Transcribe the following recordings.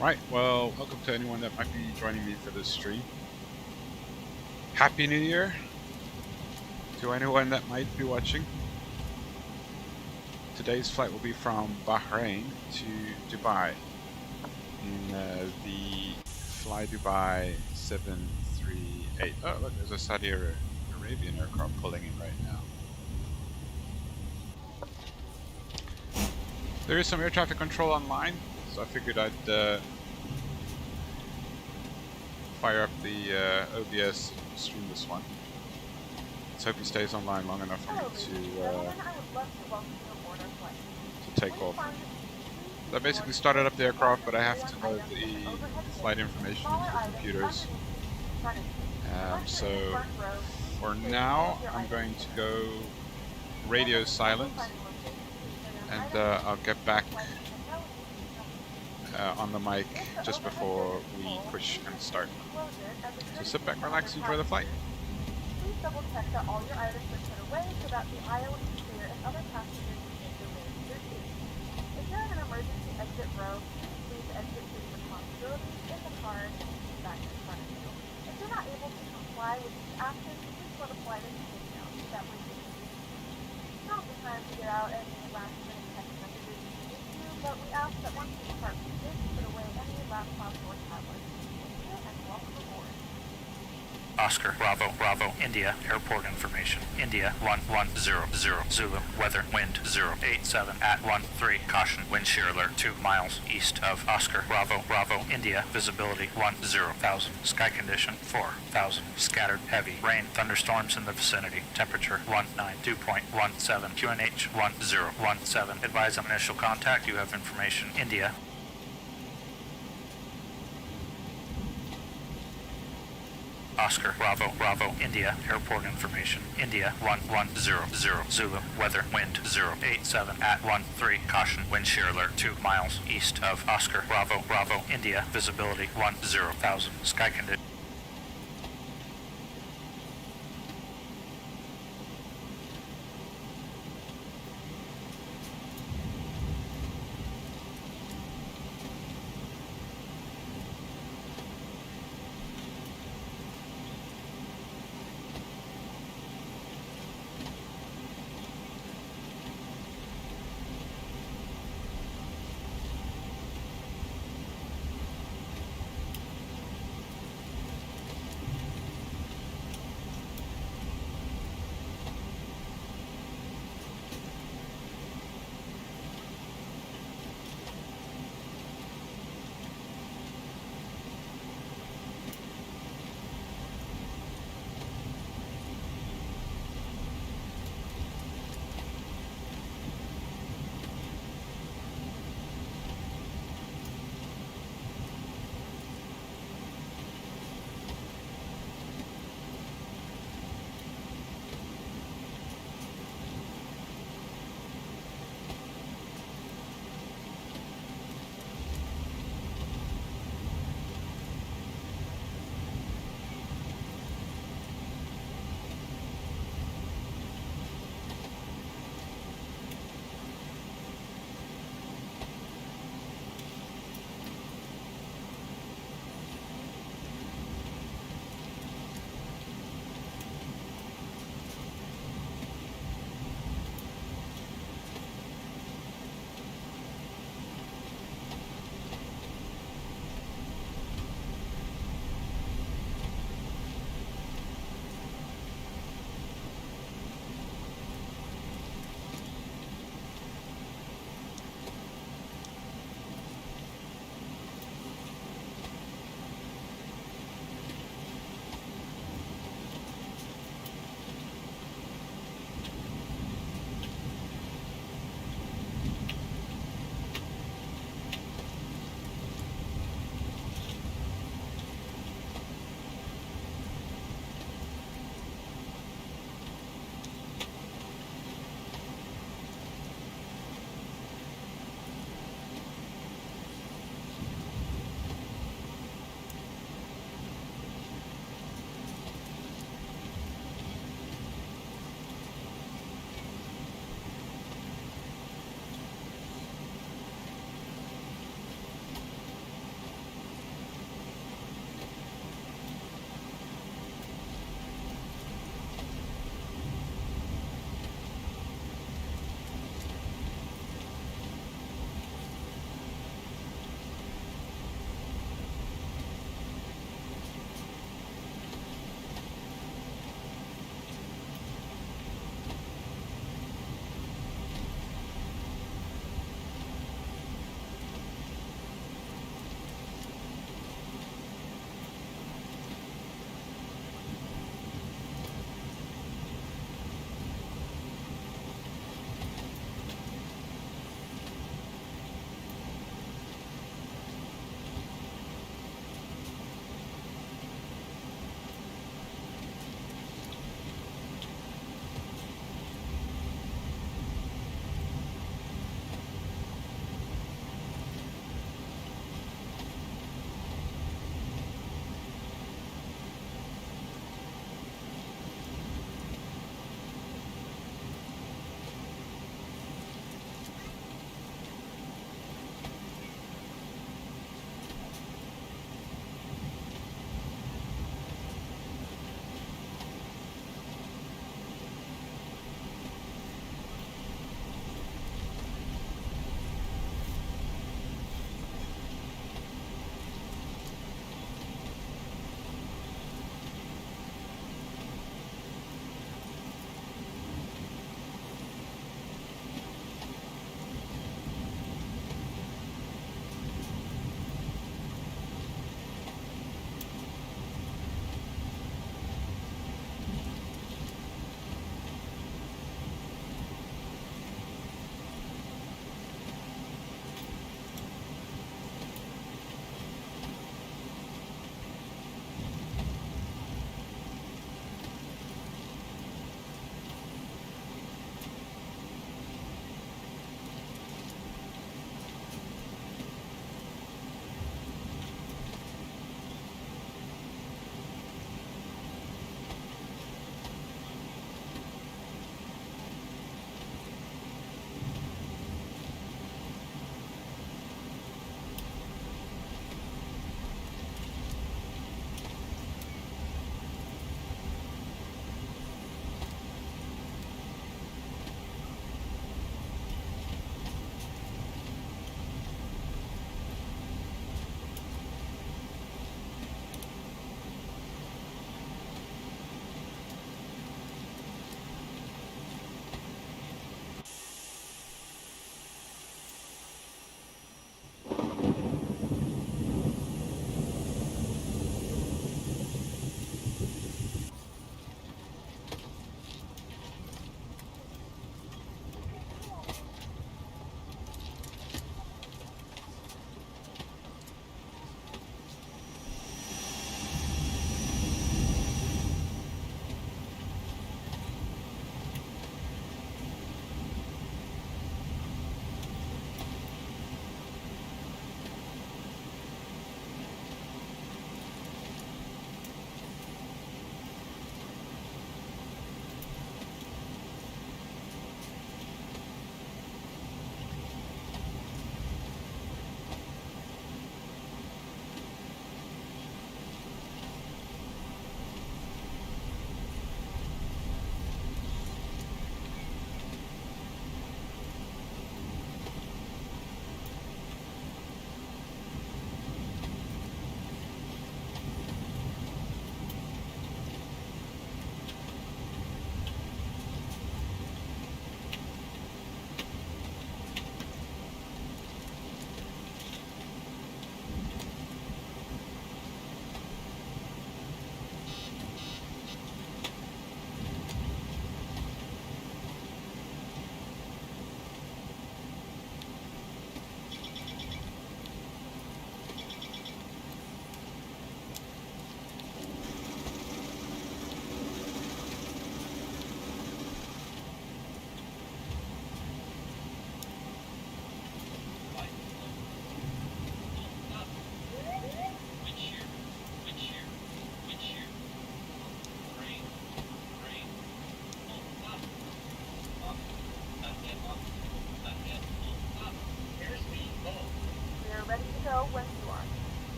Right, well, welcome to anyone that might be joining me for this stream. Happy New Year to anyone that might be watching. Today's flight will be from Bahrain to Dubai in the Fly Dubai 738. Oh, look, there's a Saudi Arabian aircraft pulling in right now. There is some air traffic control online, so I figured I'd fire up the OBS and stream this one. Let's hope he stays online long enough for me to take off. So I basically started up the aircraft, but I have to load the flight information into the computers. So for now, I'm going to go radio silent, and I'll get back on the mic just before we push and start. So sit back, relax, enjoy the flight. Please double check that all your items are put away so that the aisle is clear and other passengers can remain in their seats. If you're in an emergency exit row, please exit through the responsibilities in the car and back in front of you. If you're not able to comply with these actions, please let a flight attendant know that we can. Now's the time to get out any last-minute text messages you need to, but we ask that once you start please put away any laptops or tablets. Thank you and welcome aboard. Oscar, Bravo, Bravo, India, airport information. India, 1100, Zulu, weather, wind, 087 at 13, caution, wind shear alert, 2 miles east of Oscar, Bravo, Bravo, India, visibility, 10,000, sky condition, 4,000, scattered, heavy, rain, thunderstorms in the vicinity, temperature, 192.17, QNH, 1017, advise on initial contact, you have information, India. Oscar, Bravo, Bravo, India, airport information. India, 1100, Zulu, weather, wind, 087 at 13, caution, wind shear alert, 2 miles east of Oscar, Bravo, Bravo, India, visibility, 10,000, sky condition.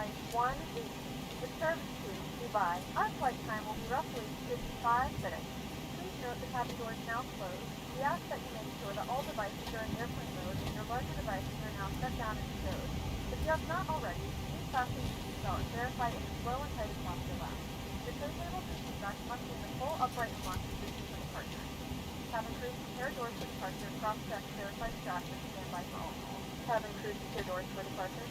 flight 180, with service to Dubai. Our flight time will be roughly 55 minutes. Please note the cabin door is now closed. We ask that you make sure that all devices are in airplane mode and your larger devices are now shut down and stowed. If you have not already, please fasten your seatbelt and verify it is well Untitled Chapter left. Your tray tables and seatbacks must be in the full upright and locked position for departure. Cabin crew secure doors for departure, cross-check, verify straps, and stand by for all calls. Cabin crew secure doors for departure.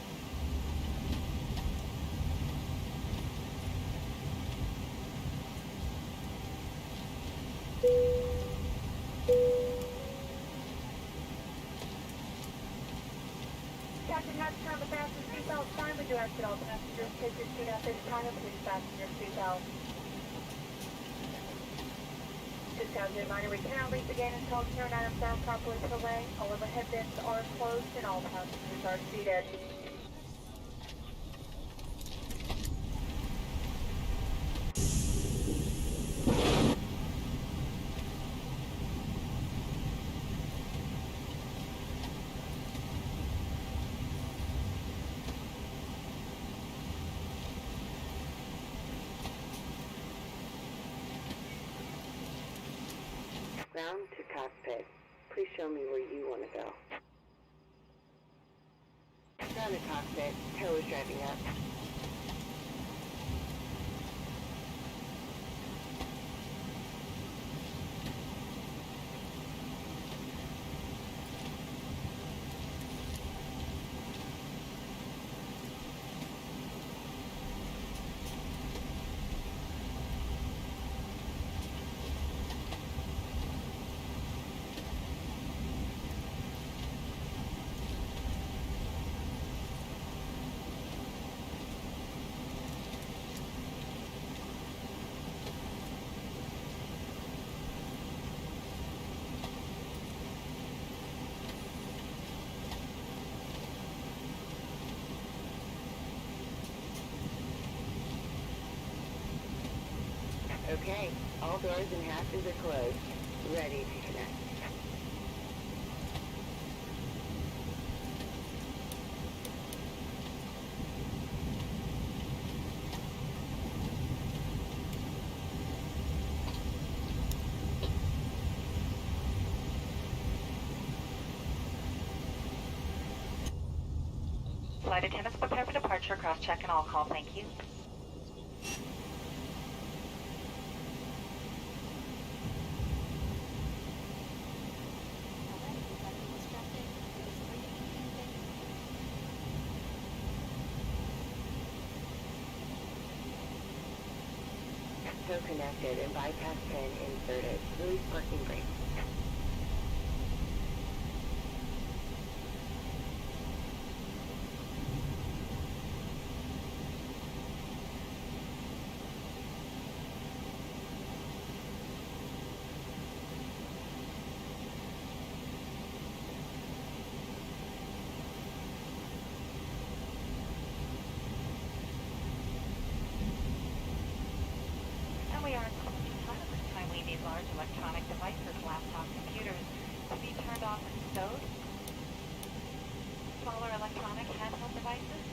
Captain has turned the fasten seatbelt sign. We do ask that all passengers take your seat at this time and please fasten your seatbelt. Just as a reminder, we cannot leave again until turn items are properly put away. All overhead bins are closed and all passengers are seated. Ground to cockpit. Please show me where you want to go. Ground to cockpit. Tow is driving up. Okay, all doors and hatches are closed. Ready to connect. Flight attendants prepare for departure, cross-check and all call, thank you. Tow connected and bypass pin inserted. Release parking brake. We are in closing time. At this time, we need large electronic devices, laptops, computers, to be turned off and stowed. Smaller electronic handheld devices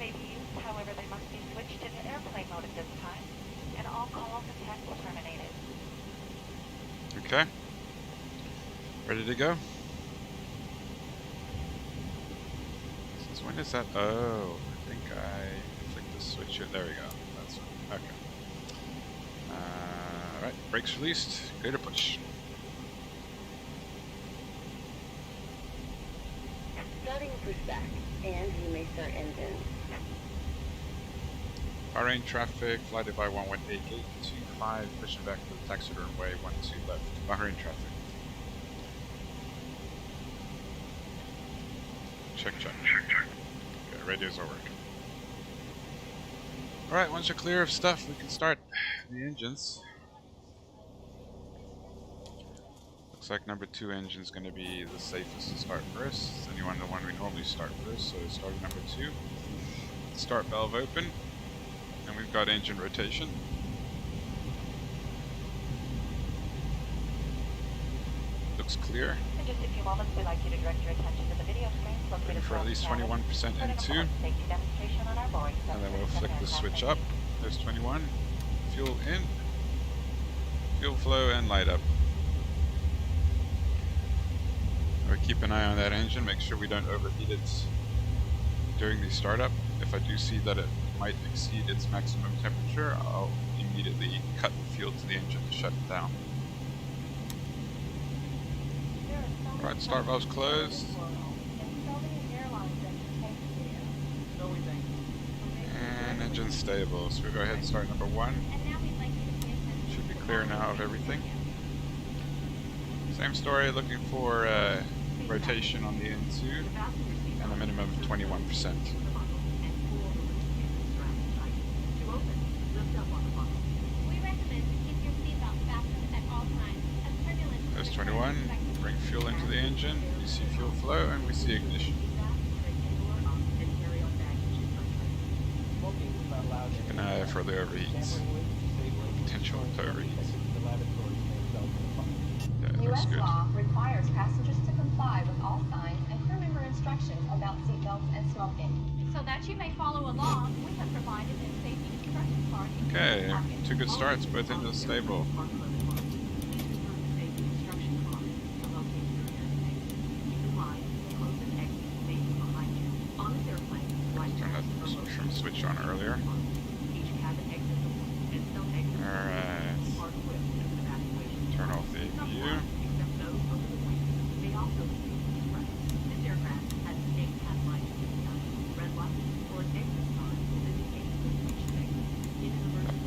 may be used, however, they must be switched into airplane mode at this time, and all calls and texts terminated. Okay. Ready to go? Since when is that? Oh, I think I flicked the switch here. There we go. That's right. Okay. Alright, brakes released. Clear to push. Starting pushback, and you may start engines. Bahrain traffic, fly Dubai 118.825, pushing back to the taxi runway 12 left. Bahrain traffic. Check. Okay, radios are working. Alright, once you're clear of stuff, we can start the engines. Looks like number 2 engine is going to be the safest to start first. It's the one we normally start first, so starting number 2. Start valve open, and we've got engine rotation. Looks clear. In just a few moments, we'd like you to direct your attention to the video screen located Waiting for at least 21% N2. safety demonstration on our boring And then we'll flick the switch up. There's 21. Fuel in. Fuel flow and light up. We'll keep an eye on that engine, make sure we don't overheat it during the startup. If I do see that it might exceed its maximum temperature, I'll immediately cut the fuel to the engine to shut it down. Right, start valve's closed. And engine stable. So we go ahead and start number 1. Should be clear now of everything. Same story, looking for rotation on the N2 and a minimum of 21%. There's 21. Bring fuel into the engine. We see fuel flow and we see ignition. Keep an eye for the overheats. Potential to overheat. Yeah, looks good. Law requires passengers to comply with all signs and crew member instructions about seatbelts and smoking. So that you may follow along, we have provided a safety instruction card. Okay, 2 good starts, both into the stable. Turn that switch on earlier. Alright. Turn off the APU.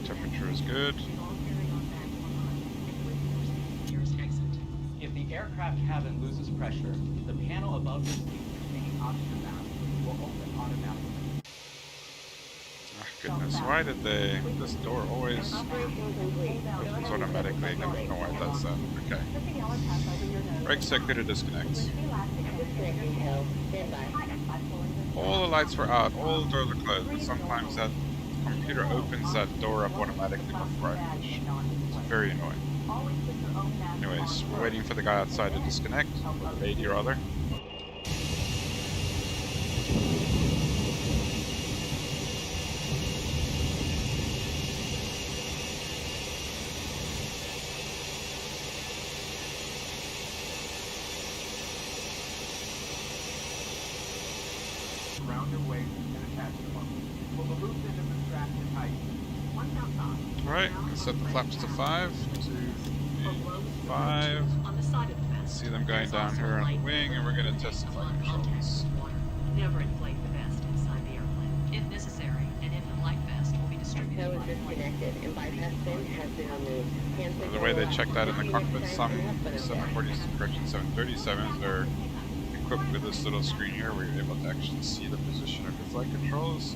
Temperature is good. If the aircraft cabin loses pressure, the panel above the seat containing oxygen valve will open automatically. Oh, goodness, why did they... This door always opens automatically. I don't know why it does that. Okay. Brake circuit disconnects. Disconnecting held. Stand by. All the lights were out, all the doors are closed, but sometimes that computer opens that door up automatically before I push. It's very annoying. Anyways, we're waiting for the guy outside to disconnect, or the lady rather. Round your waist and attach the bump. Pull the loose end of the strap to tighten. Once outside. Alright, let's set the flaps to 5, 2, 3, 5. See them going down here on the wing, and we're going to test the flight controls. Never inflate the vest inside the airplane. If necessary, an infant life vest will be distributed. Tow is disconnected and bypass pin has been removed. So the way they check that in the cockpit, some 740s, correction 737s are equipped with this little screen here where you're able to actually see the position of your flight controls.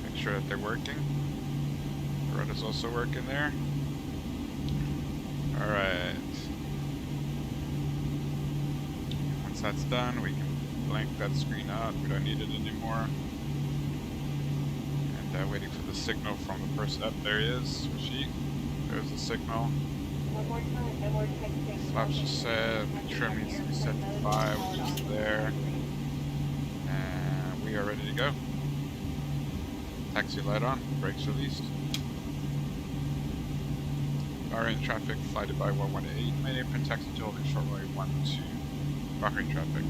Make sure that they're working. The rudder's also working there. Alright. Once that's done, we can blank that screen out. We don't need it anymore. And waiting for the signal from the person. Up there he is. She. There's the signal. Flaps are set. Trim needs to be set to 5, which is there. And we are ready to go. Taxi light on. Brakes released. Bahrain traffic, flight by 118, main apron taxi to holding short runway 12. Bahrain traffic.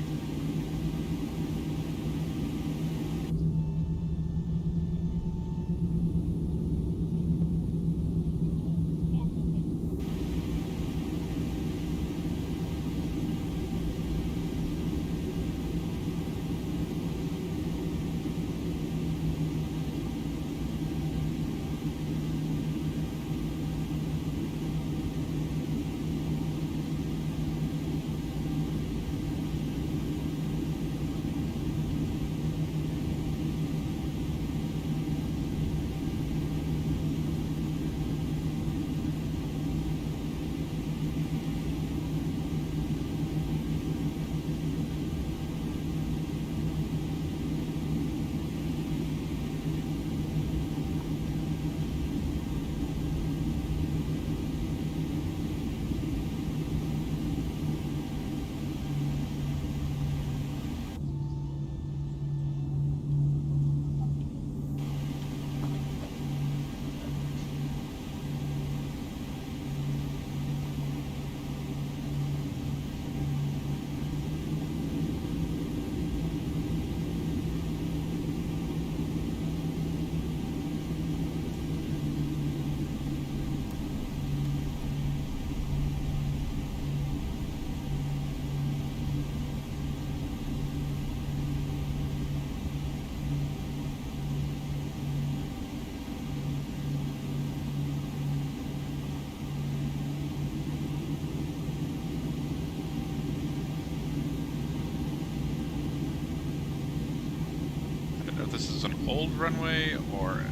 old runway or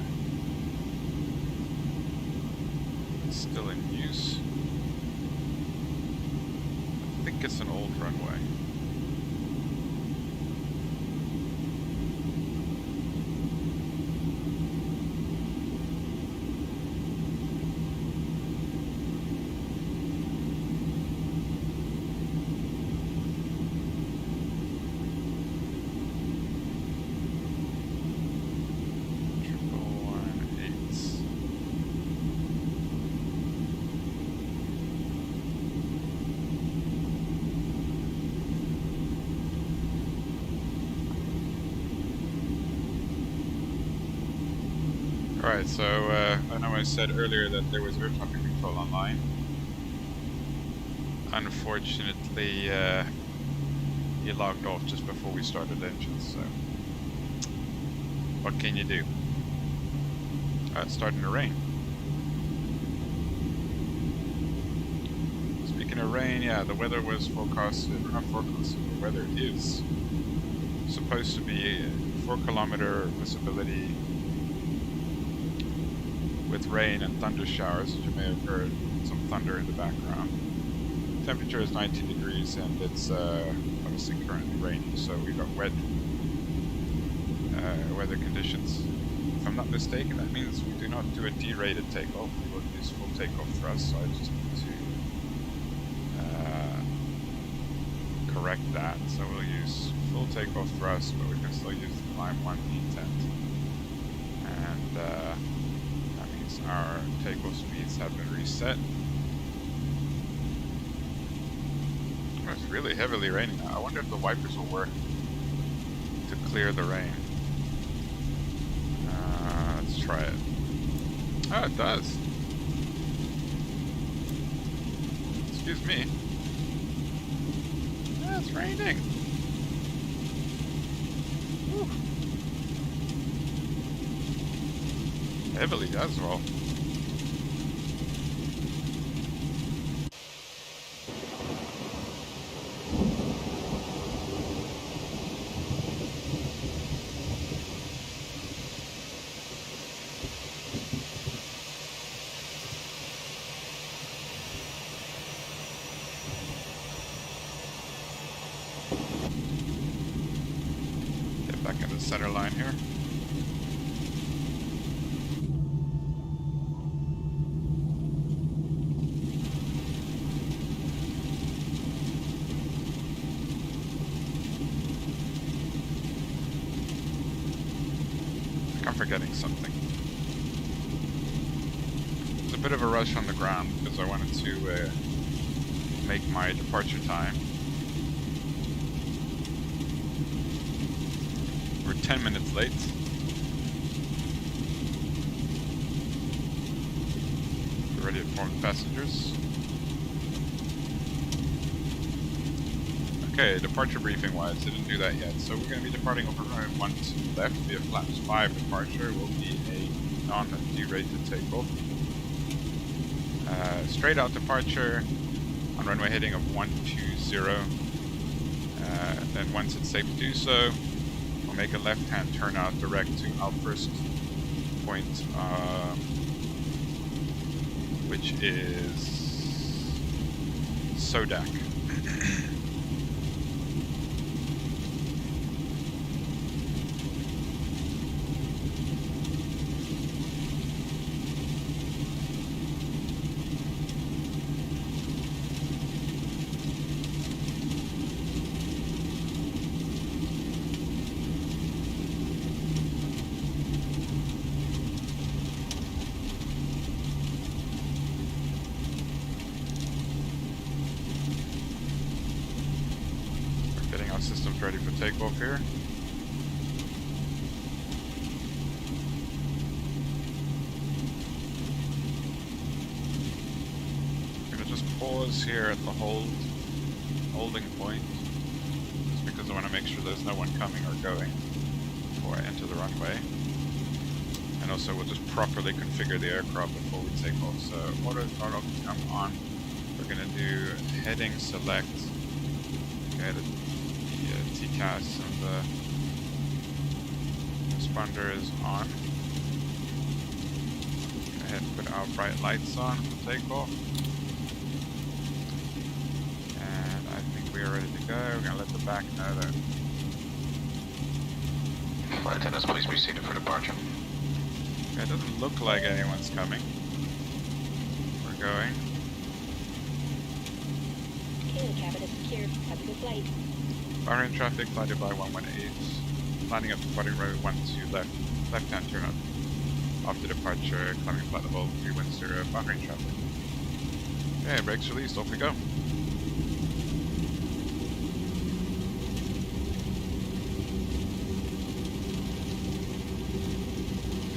it's still in use. I think it's an old runway. Alright, so I know I said earlier that there was air traffic control online. Unfortunately, he logged off just before we started engines, so what can you do? It's starting to rain. Speaking of rain, yeah, the weather was forecasted, or not forecasted, the weather is supposed to be 4-kilometer visibility with rain and thunder showers, as you may have heard some thunder in the background. Temperature is 19 degrees and it's obviously currently raining, so we've got wet weather conditions. If I'm not mistaken, that means we do not do a D-rated takeoff, we will use full takeoff thrust, so I just need to correct that. So we'll use full takeoff thrust, but we can still use the climb 1 intent. And that means our takeoff speeds have been reset. Oh, it's really heavily raining now. I wonder if the wipers will work to clear the rain. Let's try it. Oh, it does. Excuse me. Yeah, it's raining. Whew. Heavily as well. Get back in the center line here. I'm forgetting something. There's a bit of a rush on the ground because I wanted to make my departure time. We're 10 minutes late. We're ready to inform the passengers. Okay, departure briefing wise, I didn't do that yet. So we're going to be departing over runway 1 to the left via flaps 5 departure. Will be a non-derated takeoff. Straight out departure on runway heading of 120. Then once it's safe to do so, we'll make a left-hand turnout direct to our first point, which is Sodak. Systems ready for takeoff here. I'm gonna just pause here at the holding point, just because I want to make sure there's no one coming or going before I enter the runway. And also we'll just properly configure the aircraft before we take off. So auto throttle can come on. We're gonna do heading select. Okay, TCAS and the transponder is on. Go ahead and put our bright lights on for takeoff. And I think we are ready to go. We're going to let the back know that. Flight attendants, please be seated for departure. Okay, it doesn't look like anyone's coming. We're going. Okay, cabin is secured. Have a good flight. Bahrain traffic, flighted by 118. Landing up departing road 12 left. Left-hand turn up. After departure, climbing flight level 310, Bahrain traffic. Okay, brakes released, off we go.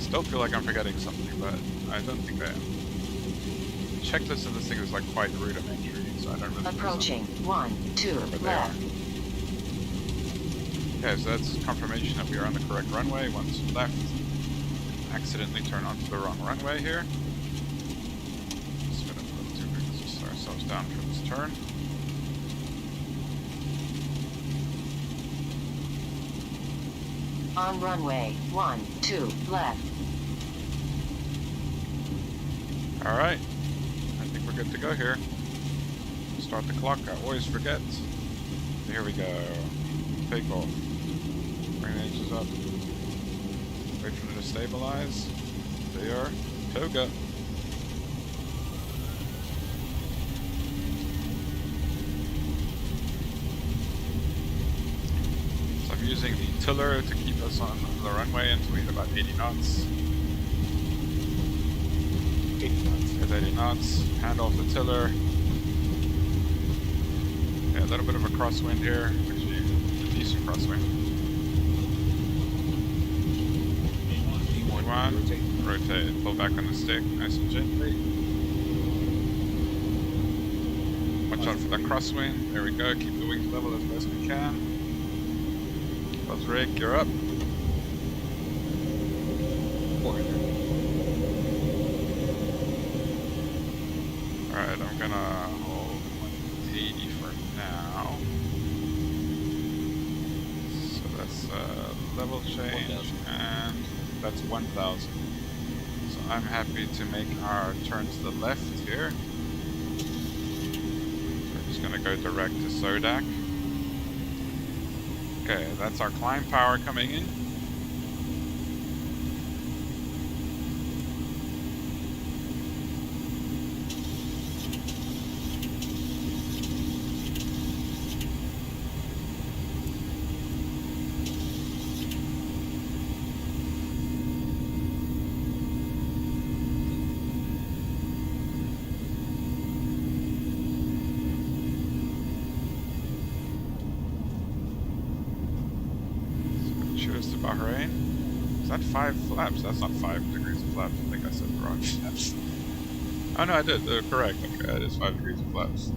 Still feel like I'm forgetting something, but I don't think I am. The checklist of this thing is like quite rudimentary, so I don't really. Approaching 12 left. Okay, so that's confirmation that we are on the correct runway. 12 left. Accidentally turn onto the wrong runway here. Just gonna put ourselves down for this turn. On runway 12 left. Alright, I think we're good to go here. Start the clock, I always forget. Here we go. Take off. Bring the engines up. Wait for them to stabilize. They are. Toga. So I'm using the tiller to keep us on the runway until we hit about 80 knots. 80 knots. Hand off the tiller. Yeah, a little bit of a crosswind here. Actually, a decent crosswind. D1. Rotate. Pull back on the stick, nice and gently. Watch out for that crosswind. There we go. Keep the wings level as best we can. Buzz rig, you're up. 400. Alright, I'm gonna hold 180 for now. So that's level change, and that's 1,000. So I'm happy to make our turn to the left here. So we're just gonna go direct to Sodak. Okay, that's our climb power coming in. Cheers to Bahrain. Is that 5 flaps? That's not 5 degrees of flaps. I think I said the wrong flaps. Oh no, I did. They're correct. Okay, it is 5 degrees of flaps.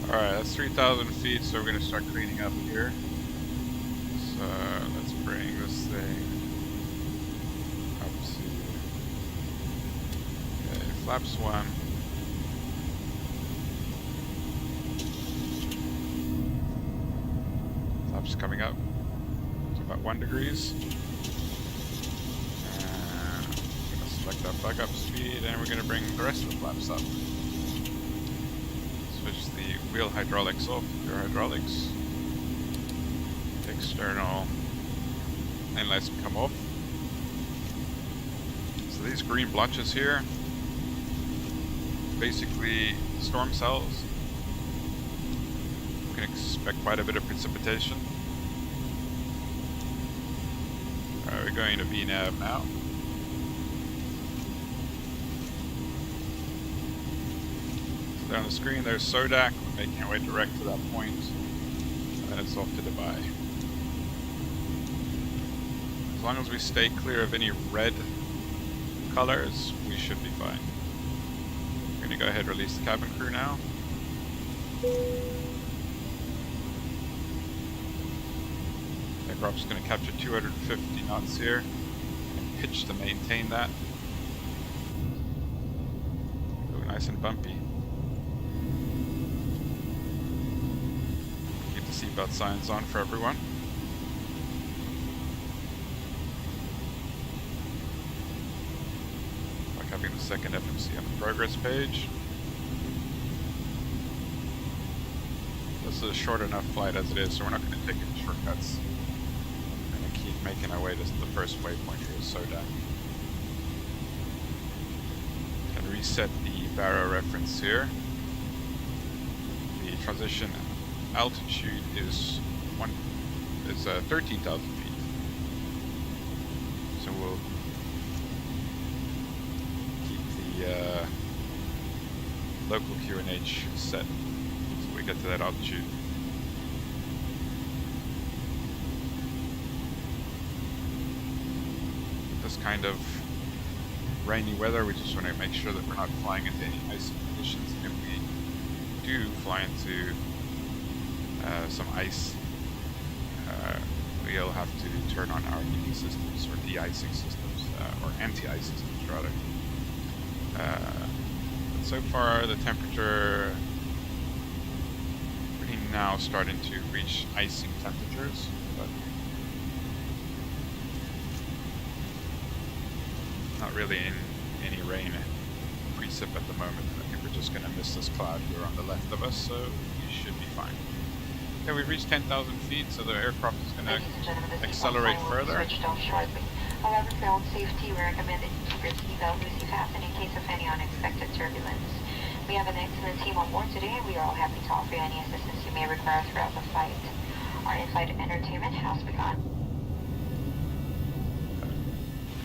Alright, that's 3,000 feet, so we're going to start cleaning up here. So, let's bring this thing up to... Okay, flaps 1. Flaps coming up to about 1 degrees. And we're going to select our plug up speed, and we're going to bring the rest of the flaps up. Switch the wheel hydraulics off, pure hydraulics. The external inlets come off. So these green blotches here, basically storm cells. We can expect quite a bit of precipitation. Alright, we're going to VNAV now. So there on the screen there's Sodak. We're making our way direct to that point. And then it's off to Dubai. As long as we stay clear of any red colors, we should be fine. We're going to go ahead and release the cabin crew now. Aircraft's going to capture 250 knots here and pitch to maintain that. Ooh, nice and bumpy. seatbelt signs on for everyone. Like having the second FMC on the progress page. This is a short enough flight as it is, so we're not going to take any shortcuts. We're going to keep making our way to the first waypoint here, Soda. And reset the Barrow reference here. The transition altitude is 13,000 feet. So we'll keep the local QNH set so we get to that altitude. This kind of rainy weather, we just want to make sure that we're not flying into any icy conditions. If we do fly into some ice, we'll have to turn on our heating systems or de-icing systems, or anti-ice systems rather. But so far the temperature pretty now starting to reach icing temperatures, but not really in any rain precip at the moment. I think we're just going to miss this cloud here on the left of us, so we should be fine. Okay, we've reached 10,000 feet, so the aircraft is going to accelerate further. However, for own safety, we recommend that you keep your seatbelt loosely fastened in case of any unexpected turbulence. We have an excellent team on board today, and we are all happy to offer you any assistance you may require throughout the flight. Our in-flight entertainment has begun.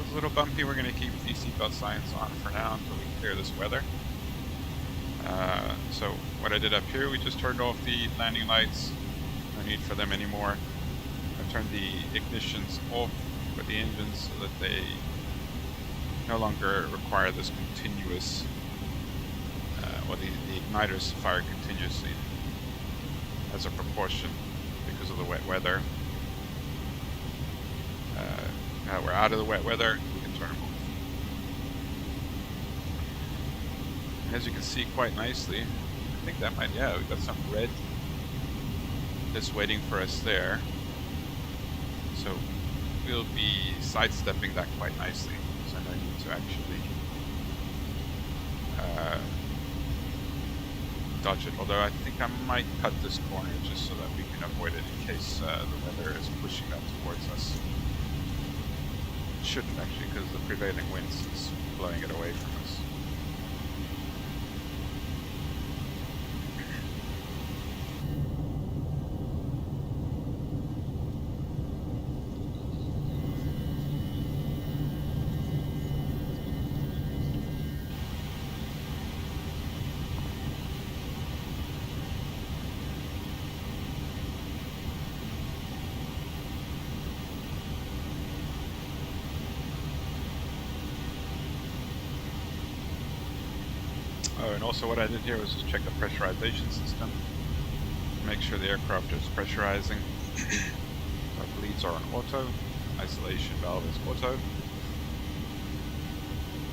It's a little bumpy. We're going to keep the seatbelt signs on for now until we clear this weather. So what I did up here, we just turned off the landing lights. No need for them anymore. I turned the ignitions off for the engines so that they no longer require this continuous, or the igniters fire continuously as a proportion because of the wet weather. Now we're out of the wet weather, we can turn them off. And as you can see quite nicely, I think that might, yeah, we've got some red just waiting for us there. So we'll be sidestepping that quite nicely. So no need to actually dodge it. Although I think I might cut this corner just so that we can avoid it in case the weather is pushing that towards us. It shouldn't actually, because the prevailing winds is blowing it away from us. Oh, and also what I did here was just check the pressurization system. Make sure the aircraft is pressurizing. Our bleeds are on auto. Isolation valve is auto.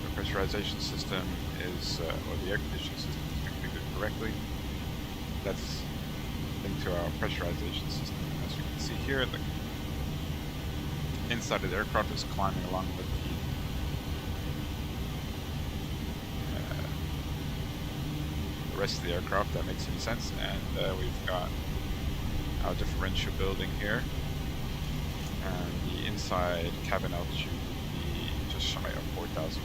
The pressurization system is, or the air conditioning system is configured correctly. That's linked to our pressurization system. As you can see here, the inside of the aircraft is climbing along with the rest of the aircraft. That makes any sense. And we've got our differential building here, and the inside cabin altitude would be just shy of 4,000 feet,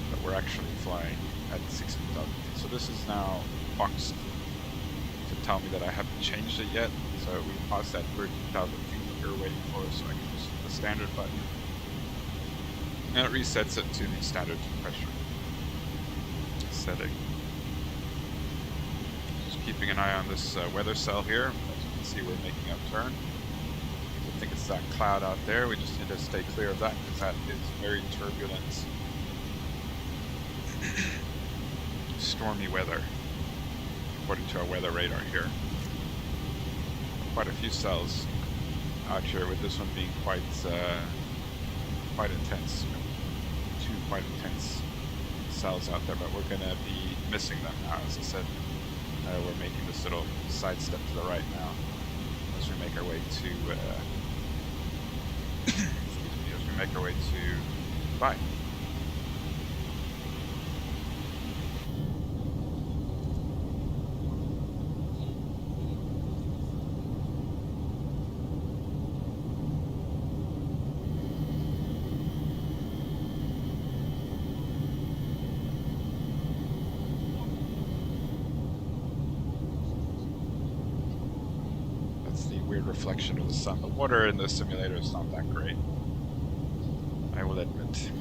but we're actually flying at 16,000 feet. So this is now boxed to tell me that I haven't changed it yet. So we passed that 13,000 feet that we were waiting for, so I can just hit the standard button, and it resets it to the standard pressure setting. Just keeping an eye on this weather cell here. As you can see, we're making a turn. I think it's that cloud out there. We just need to stay clear of that because that is very turbulent, stormy weather, according to our weather radar here. Quite a few cells out here, with this one being quite intense. Two quite intense cells out there, but we're going to be missing them now, as I said. We're making this little side step to the right now as we make our way to excuse me, as we make our way to Dubai. Reflection of the sun. The water in the simulator is not that great, I will admit.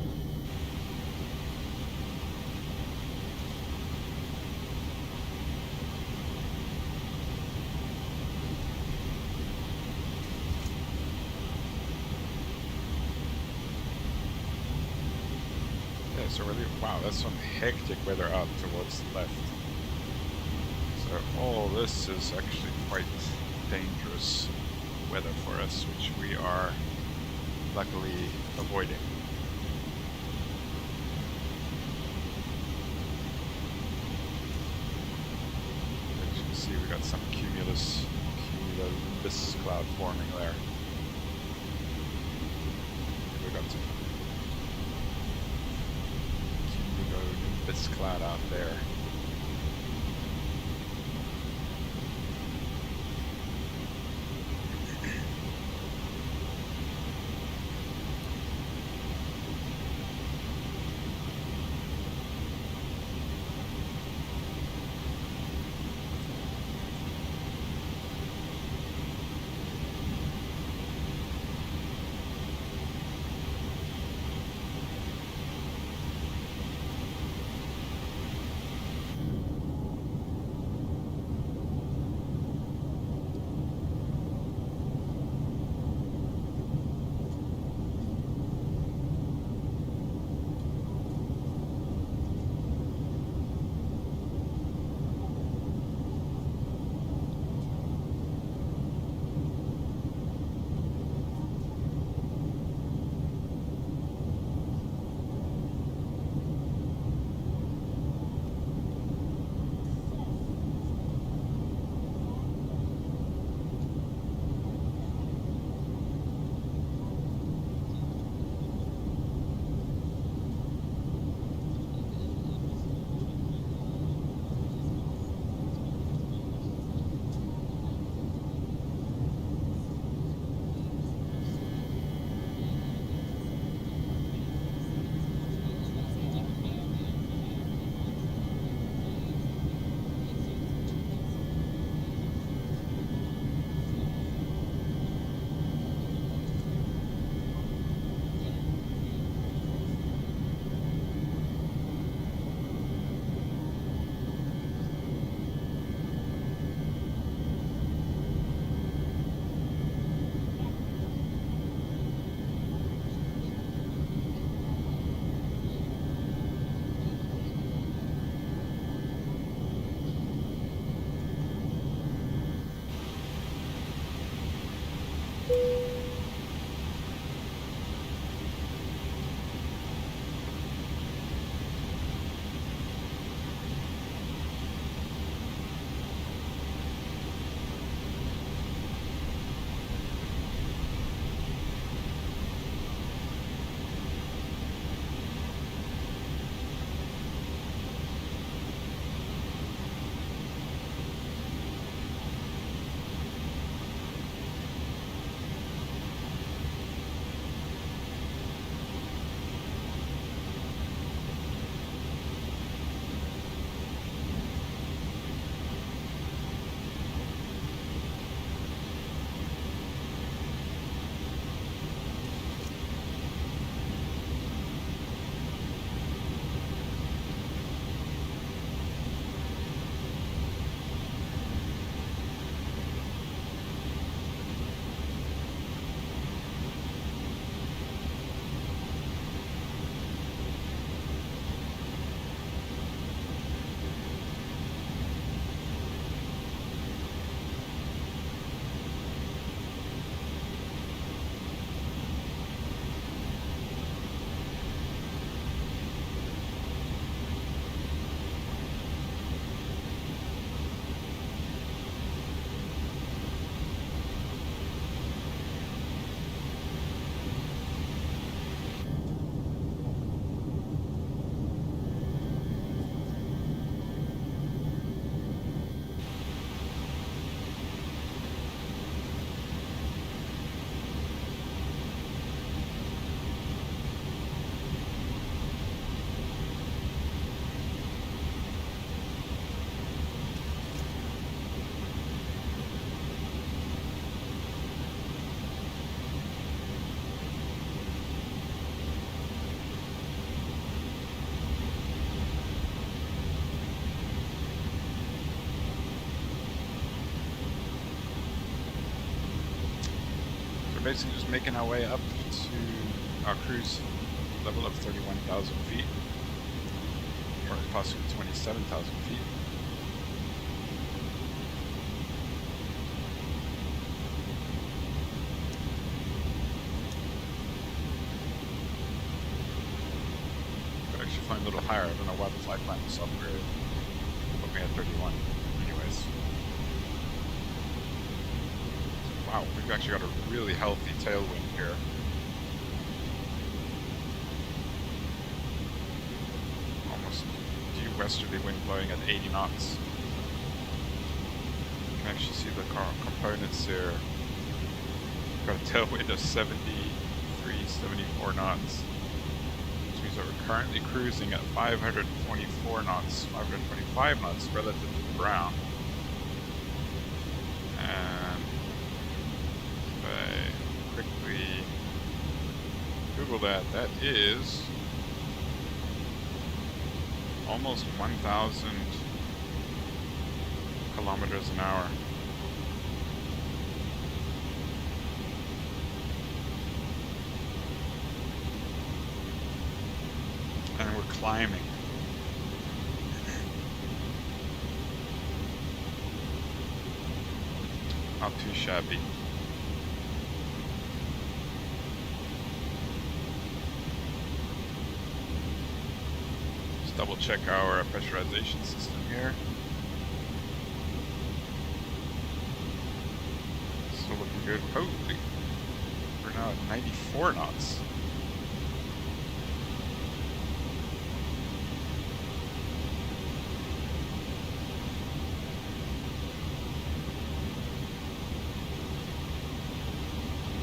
Yeah, so really, wow, that's some hectic weather out towards the left. So all this is actually quite dangerous weather for us, which we are luckily avoiding. As you can see, we got some cumulus cloud forming there. We got some cumulonimbus cloud out there. basically just making our way up to our cruise level of 31,000 feet, or possibly 27,000 feet. Could actually fly a little higher. I don't know why the flight plan software put me at 31. Anyways. Wow, we've actually got a really healthy tailwind here. Almost due westerly wind blowing at 80 knots. You can actually see the components here. We've got a tailwind of 73, 74 knots. Which means that we're currently cruising at 524 knots, 525 knots relative to the ground. And quickly Google that. That is almost 1,000 kilometers an hour. And we're climbing. Not too shabby. Double check our pressurization system here. Still looking good. Holy, we're now at 94 knots.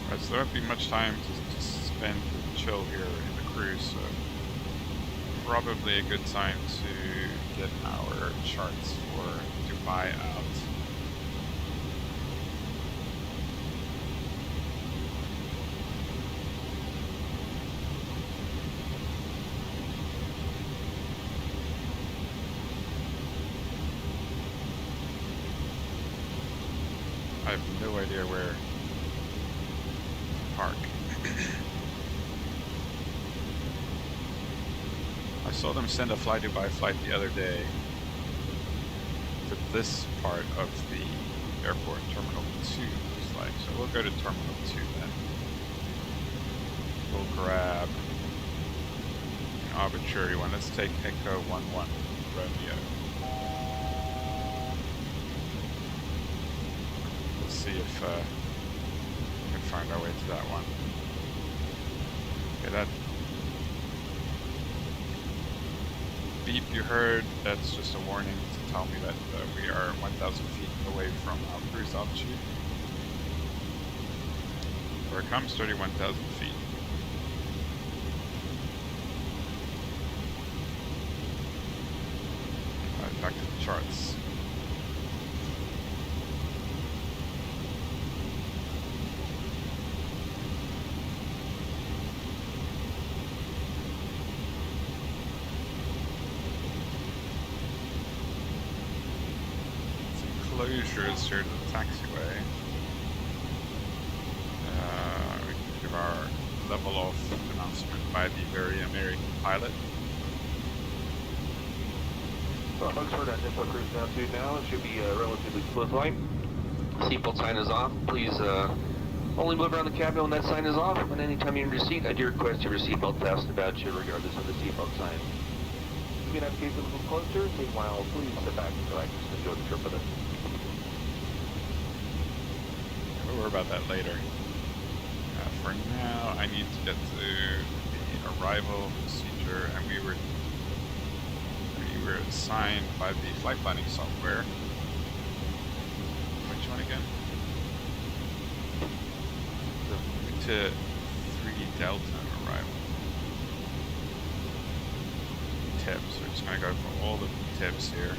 Right, so there won't be much time to spend and chill here in the cruise. So probably a good time to get our charts for Dubai out. I have no idea where to park. I saw them send a Fly Dubai flight the other day to this part of the airport, Terminal 2, looks like. So we'll go to Terminal 2 then. We'll grab an arbitrary one. Let's take Echo 11 Romeo. Let's see if we can find our way to that one. Okay, that beep you heard, that's just a warning to tell me that we are 1,000 feet away from our cruise altitude. Here it comes, 31,000 feet. Alright, back to the charts. Closures here to the taxiway. We can give our level off announcement by the very American pilot. Well, folks, we're at Info Cruise altitude now. It should be a relatively smooth flight. Seatbelt sign is off. Please only move around the cabin when that sign is off. And anytime you're in your seat, I do request your seatbelt fastened about you regardless of the seatbelt sign. You can navigate a little closer. Meanwhile, please sit back and relax and enjoy the trip with us. We'll worry about that later. For now, I need to get to the arrival procedure, and we were assigned by the flight planning software. Which one again? The 3 Delta arrival. Tips. We're just going to go for all the tips here.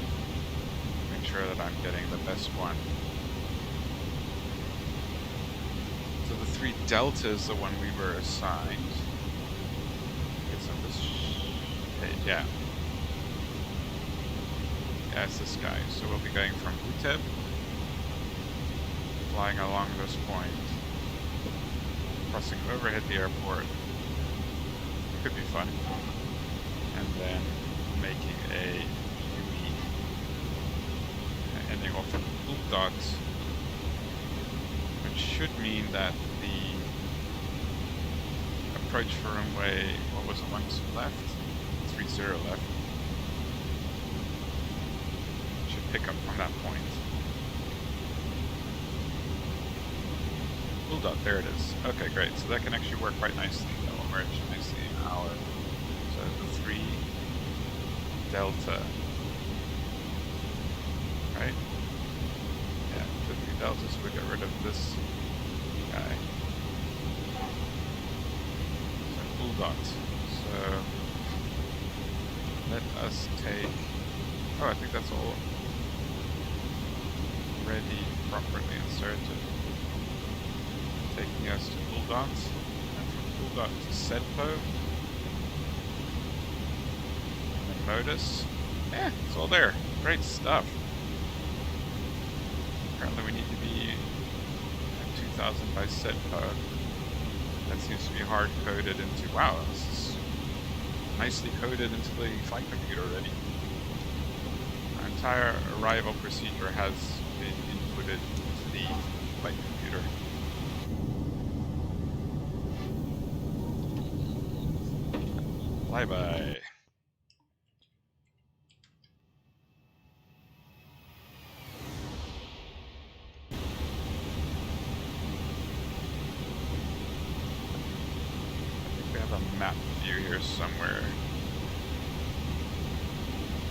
Make sure that I'm getting the best one. So the 3 Delta is the one we were assigned. Get some of this page. Yeah. Yeah, it's this guy. So we'll be going from Uteb, flying along this point. crossing over, hit the airport. Could be fun. And then making a UE, ending off an dot, which should mean that the approach for runway, what was it, 12 left? 30 left. Should pick up from that point. Dot, there it is. Okay, great. So that can actually work quite nicely. That will merge nicely in our, so the 3 delta, right? Yeah, the 3 delta, so we get rid of this guy. So full dot. So let us take, oh, I think that's all ready, properly inserted. Taking us to full dot, and from full dot to Sedpo, and then modus. Yeah, it's all there. Great stuff. Apparently we need to be at 2000 by Sedpo. That seems to be hard coded into, wow, this is nicely coded into the flight computer already. Our entire arrival procedure has been inputted into the flight computer. Bye-bye. I think we have a map view here somewhere.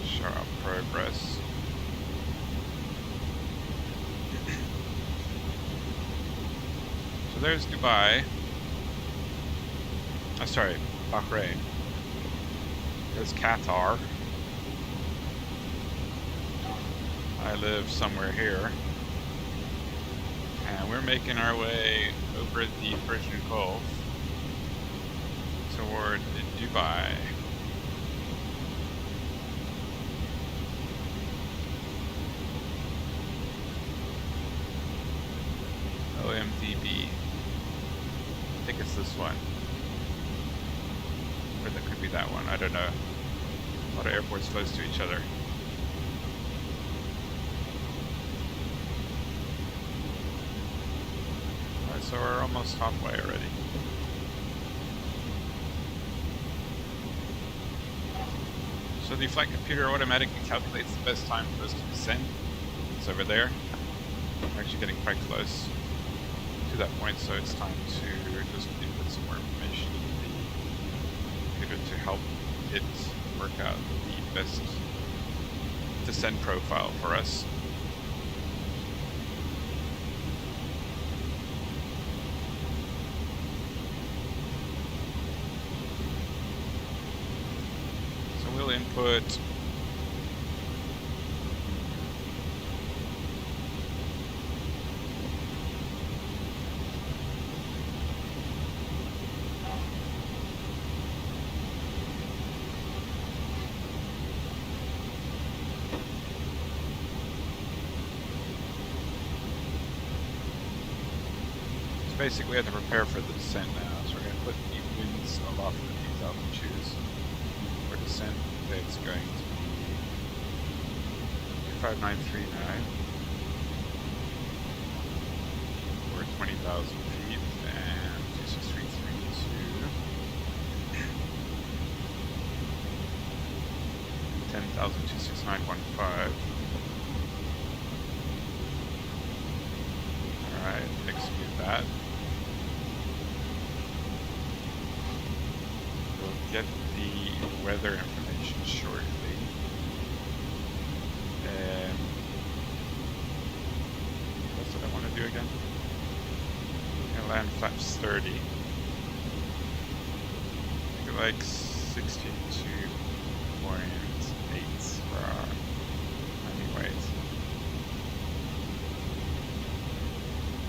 Show our progress. So there's Dubai. Oh, sorry, Bahrain. There's Qatar. I live somewhere here. And we're making our way over the Persian Gulf toward Dubai. OMDB. I think it's this one. Or that could be that one, I don't know. A lot of airports close to each other. Alright, so we're almost halfway already. So the flight computer automatically calculates the best time for us to descend. It's over there. We're actually getting quite close to that point, so it's time to just input some more information in the computer to help it work out the best descent profile for us. So we'll input basically we have to prepare for the descent now, so we're going to put the winds aloft at these altitudes. For descent, it's going to be 5939 or 20,000 feet, and 2632 10,26915. Alright, execute that. Get the weather information shortly. And what's what I want to do again? And land flaps 30. Like 62.8 for our landing weight.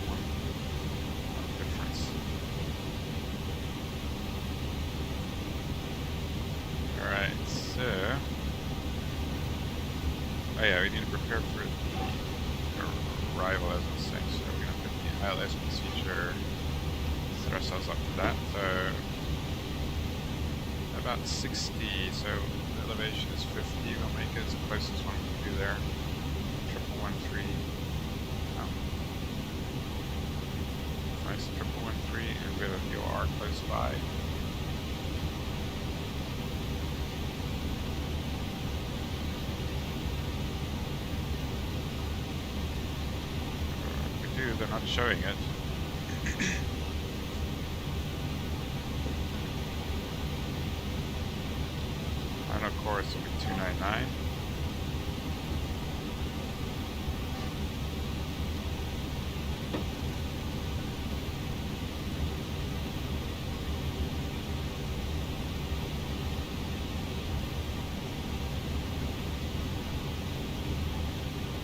One difference. Alright, so... oh yeah, we need to prepare for the arrival as I was saying, so we're going to put the ILS procedure, stress ourselves up to that. So about 60, so the elevation is 50. We'll make it as close as one can do there. 1113. Nice 1113, and we have a VOR close by. They're not showing it. Final course will be 299.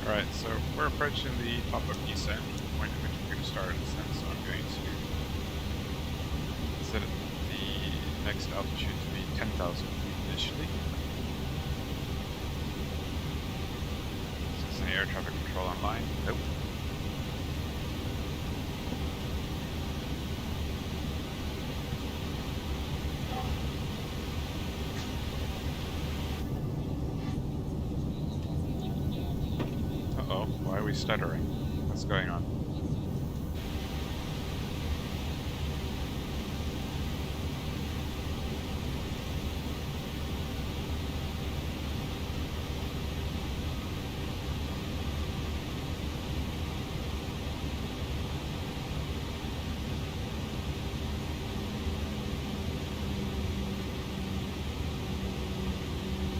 Alright, so we're approaching the top of descent, the point at which we're going to start our descent, so I'm going to set the next altitude to be 10,000 feet initially. Is any air traffic control online? Nope. Uh-oh, why are we stuttering? What's going on?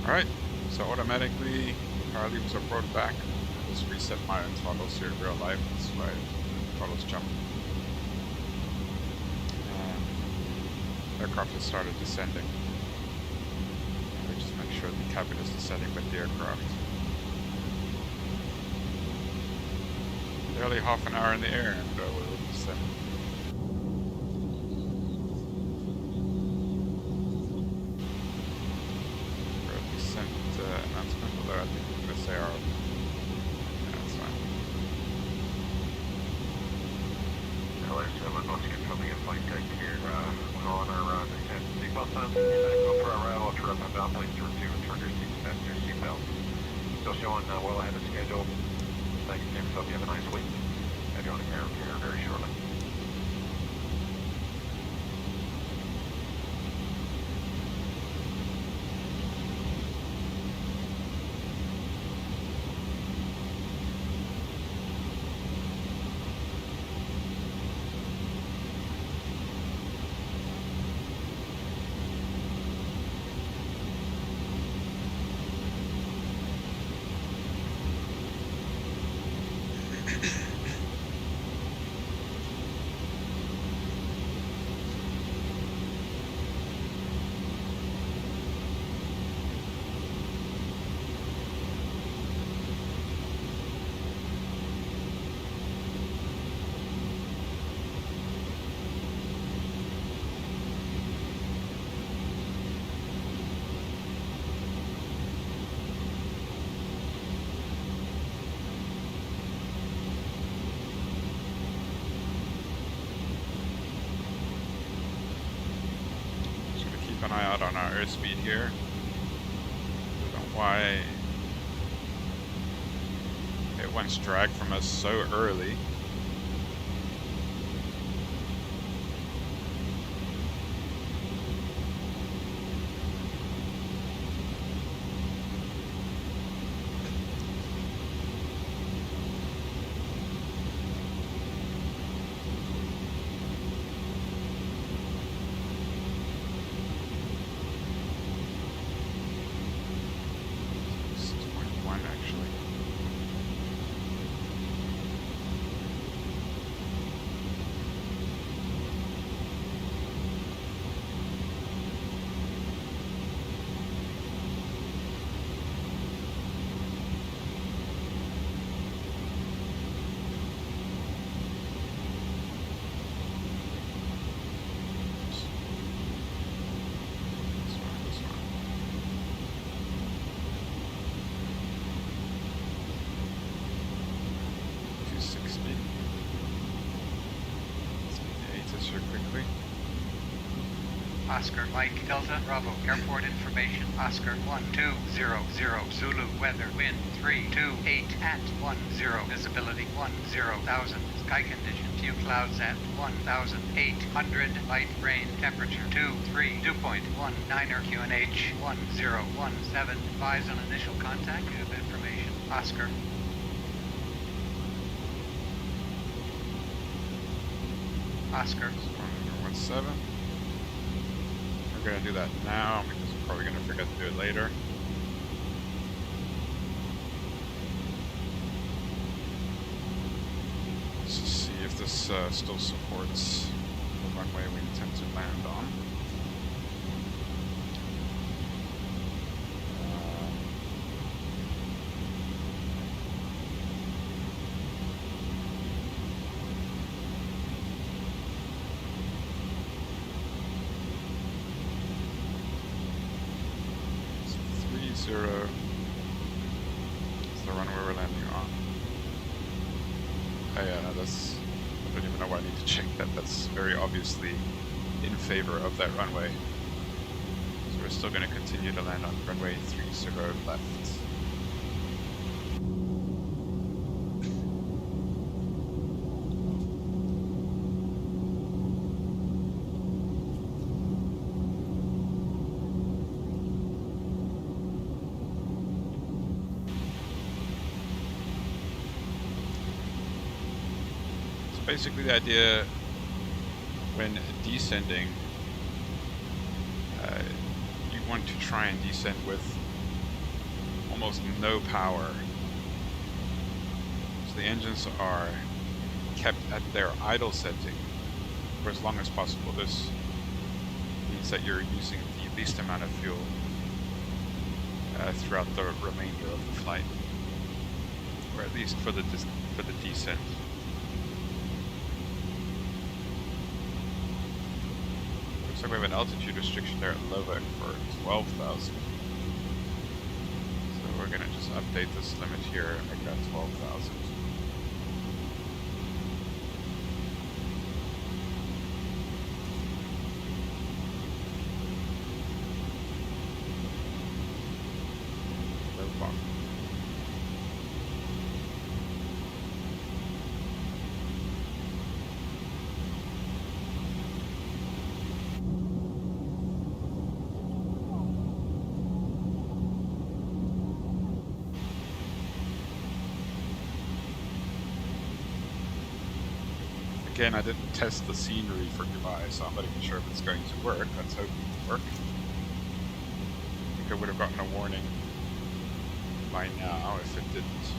Alright, so automatically power levers are brought back. Just reset my own throttles here in real life. That's why the throttles jump. And aircraft has started descending. And we just make sure the cabin is descending with the aircraft. Barely half an hour in the air and we'll descend. Announcement, although I think we're going to say our... Yeah, that's fine. LA7, once again, coming in flight deck here. We're on our descent. Seatbelt signs, go for our route, ultra up and down, please through two, and turn your seats, fasten your seatbelt. Still showing well ahead of schedule. Thank you, Jim. Hope you have a nice week. Have you on the ground here very shortly. An eye out on our airspeed here. I don't know why it wants drag from us so early. here quickly. Oscar, Mike, Delta, Bravo, airport information. Oscar, 120 Zulu, weather, wind, 328 at 10, visibility 10,000, sky condition, few clouds at 1,800, light rain, temperature 23, dew point 19er, QNH 1017, advise on initial contact, give information. Oscar. Oscar. 17. We're going to do that now because we're probably going to forget to do it later. Let's just see if this still supports the runway we intend to land on. Zero. It's the runway we're landing on. Oh yeah, no, that's... I don't even know why I need to check that. That's very obviously in favor of that runway. So we're still going to continue to land on runway 30 left. Basically the idea when descending, you want to try and descend with almost no power. So the engines are kept at their idle setting for as long as possible. This means that you're using the least amount of fuel throughout the remainder of the flight, or at least for the descent. Looks like we have an altitude restriction there at Lovek for 12,000. So we're going to just update this limit here and make that 12,000. No problem. Again, I didn't test the scenery for Dubai, so I'm not even sure if it's going to work. Let's hope it will work. I think I would have gotten a warning by now if it didn't.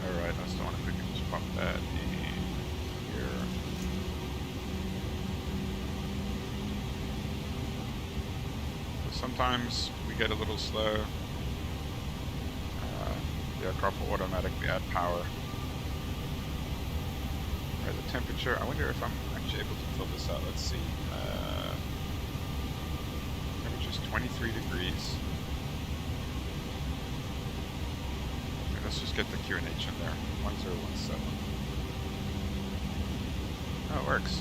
Alright, I still want to quickly just pop that in here. So sometimes we get a little slow. The aircraft will automatically add power. Right, the temperature, I wonder if I'm actually able to fill this out. Let's see. Temperature's 23 degrees. Okay, let's just get the QNH in there. 1017. Oh, it works.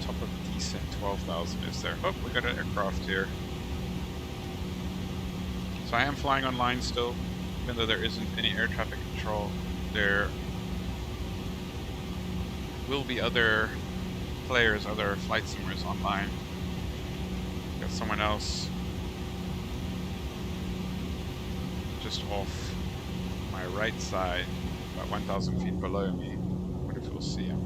Top of decent 12,000 is there. Oh, we got an aircraft here. So I am flying on line still, even though there isn't any air traffic control. There will be other players, other flight simmers online. Got someone else just off my right side, about 1,000 feet below me. I wonder if we'll see him.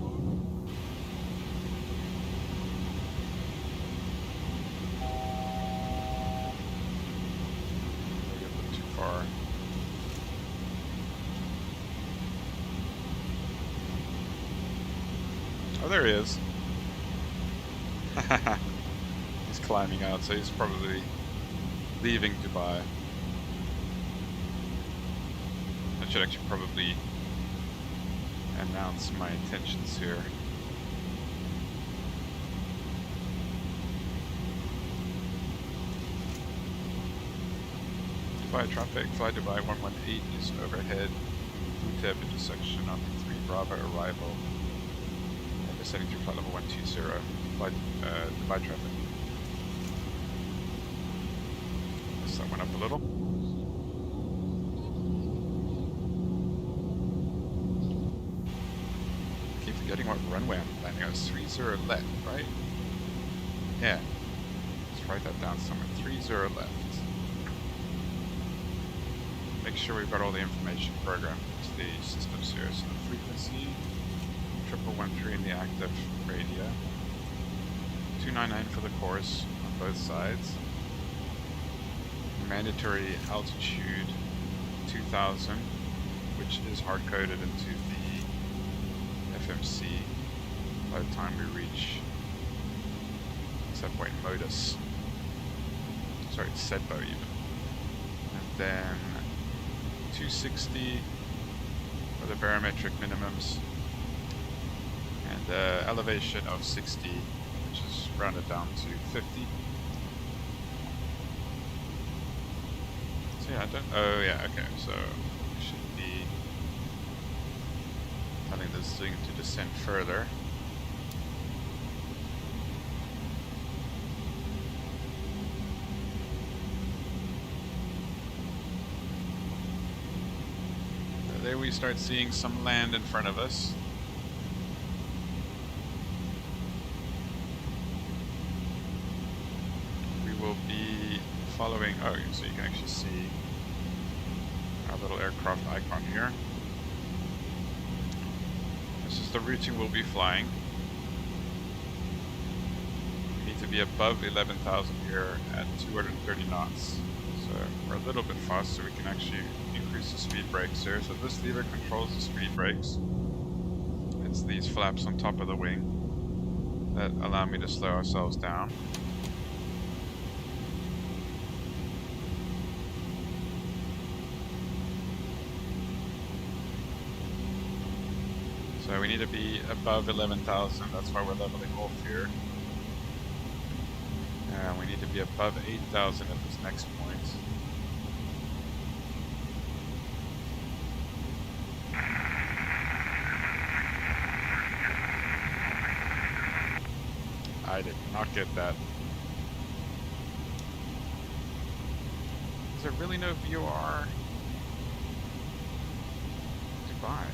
Oh, there he is. He's climbing out, so he's probably leaving Dubai. I I should actually probably announce my intentions here. Dubai traffic, fly Dubai 118 is overhead. Futeb intersection on 3 Bravo arrival. And descending through flight level 120. Flight Dubai traffic. So that went up a little. Keep forgetting what runway I'm landing on. It's 30 left, right? Yeah. Let's write that down somewhere. 30 left. Make sure we've got all the information programmed into the systems here. So the frequency, 1113 in the active radio, 299 for the course on both sides, mandatory altitude 2000, which is hard-coded into the FMC by the time we reach set point modus. Sorry, Sedbo even. And then 260 for the barometric minimums, and elevation of 60, which is rounded down to 50. So yeah, I don't. Oh yeah, okay. So we should be telling this thing to descend further. There we start seeing some land in front of us. We will be following, oh, so you can actually see our little aircraft icon here. This is the routing we'll be flying. We need to be above 11,000 here at 230 knots. So we're a little bit fast, so we can actually increase the speed brakes here. So this lever controls the speed brakes. It's these flaps on top of the wing that allow me to slow ourselves down. So we need to be above 11,000, that's why we're leveling off here. And we need to be above 8,000 at this next point. I did not get that. Is there really no VOR? Dubai.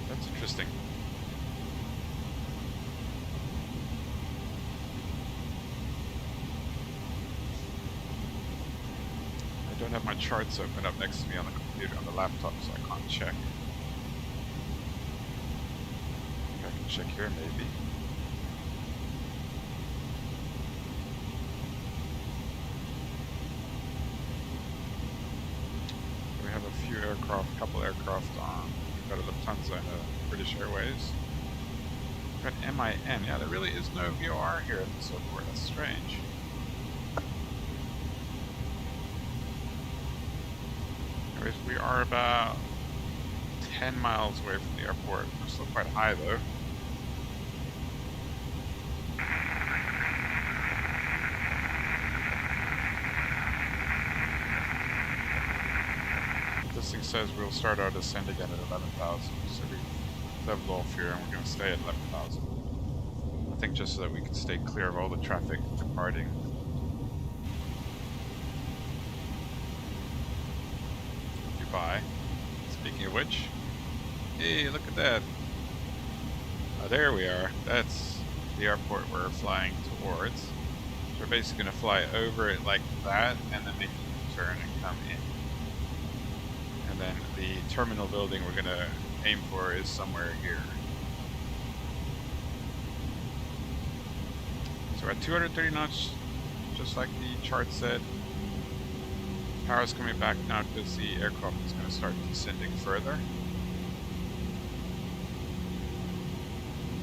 That's interesting. I don't have my charts open up next to me on the computer, on the laptop, so I can't check. I can check here, maybe. We have a few aircraft, couple aircraft on. We've got a Lufthansa and a British Airways. We've got MIN. Yeah, there really is no VOR here at this airport. That's strange. Anyways, we are about 10 miles away from the airport. We're still quite high though. This thing says we'll start our descent again at 11,000, so we level off here and we're going to stay at 11,000. I think just so that we can stay clear of all the traffic departing. Dubai. Speaking of which, hey, look at that. Oh, there we are. That's the airport we're flying towards. So we're basically going to fly over it like that and then make a turn and come in. And then the terminal building we're going to aim for is somewhere here. So we're at 230 knots, just like the chart said. Power's coming back now because the aircraft is going to start descending further.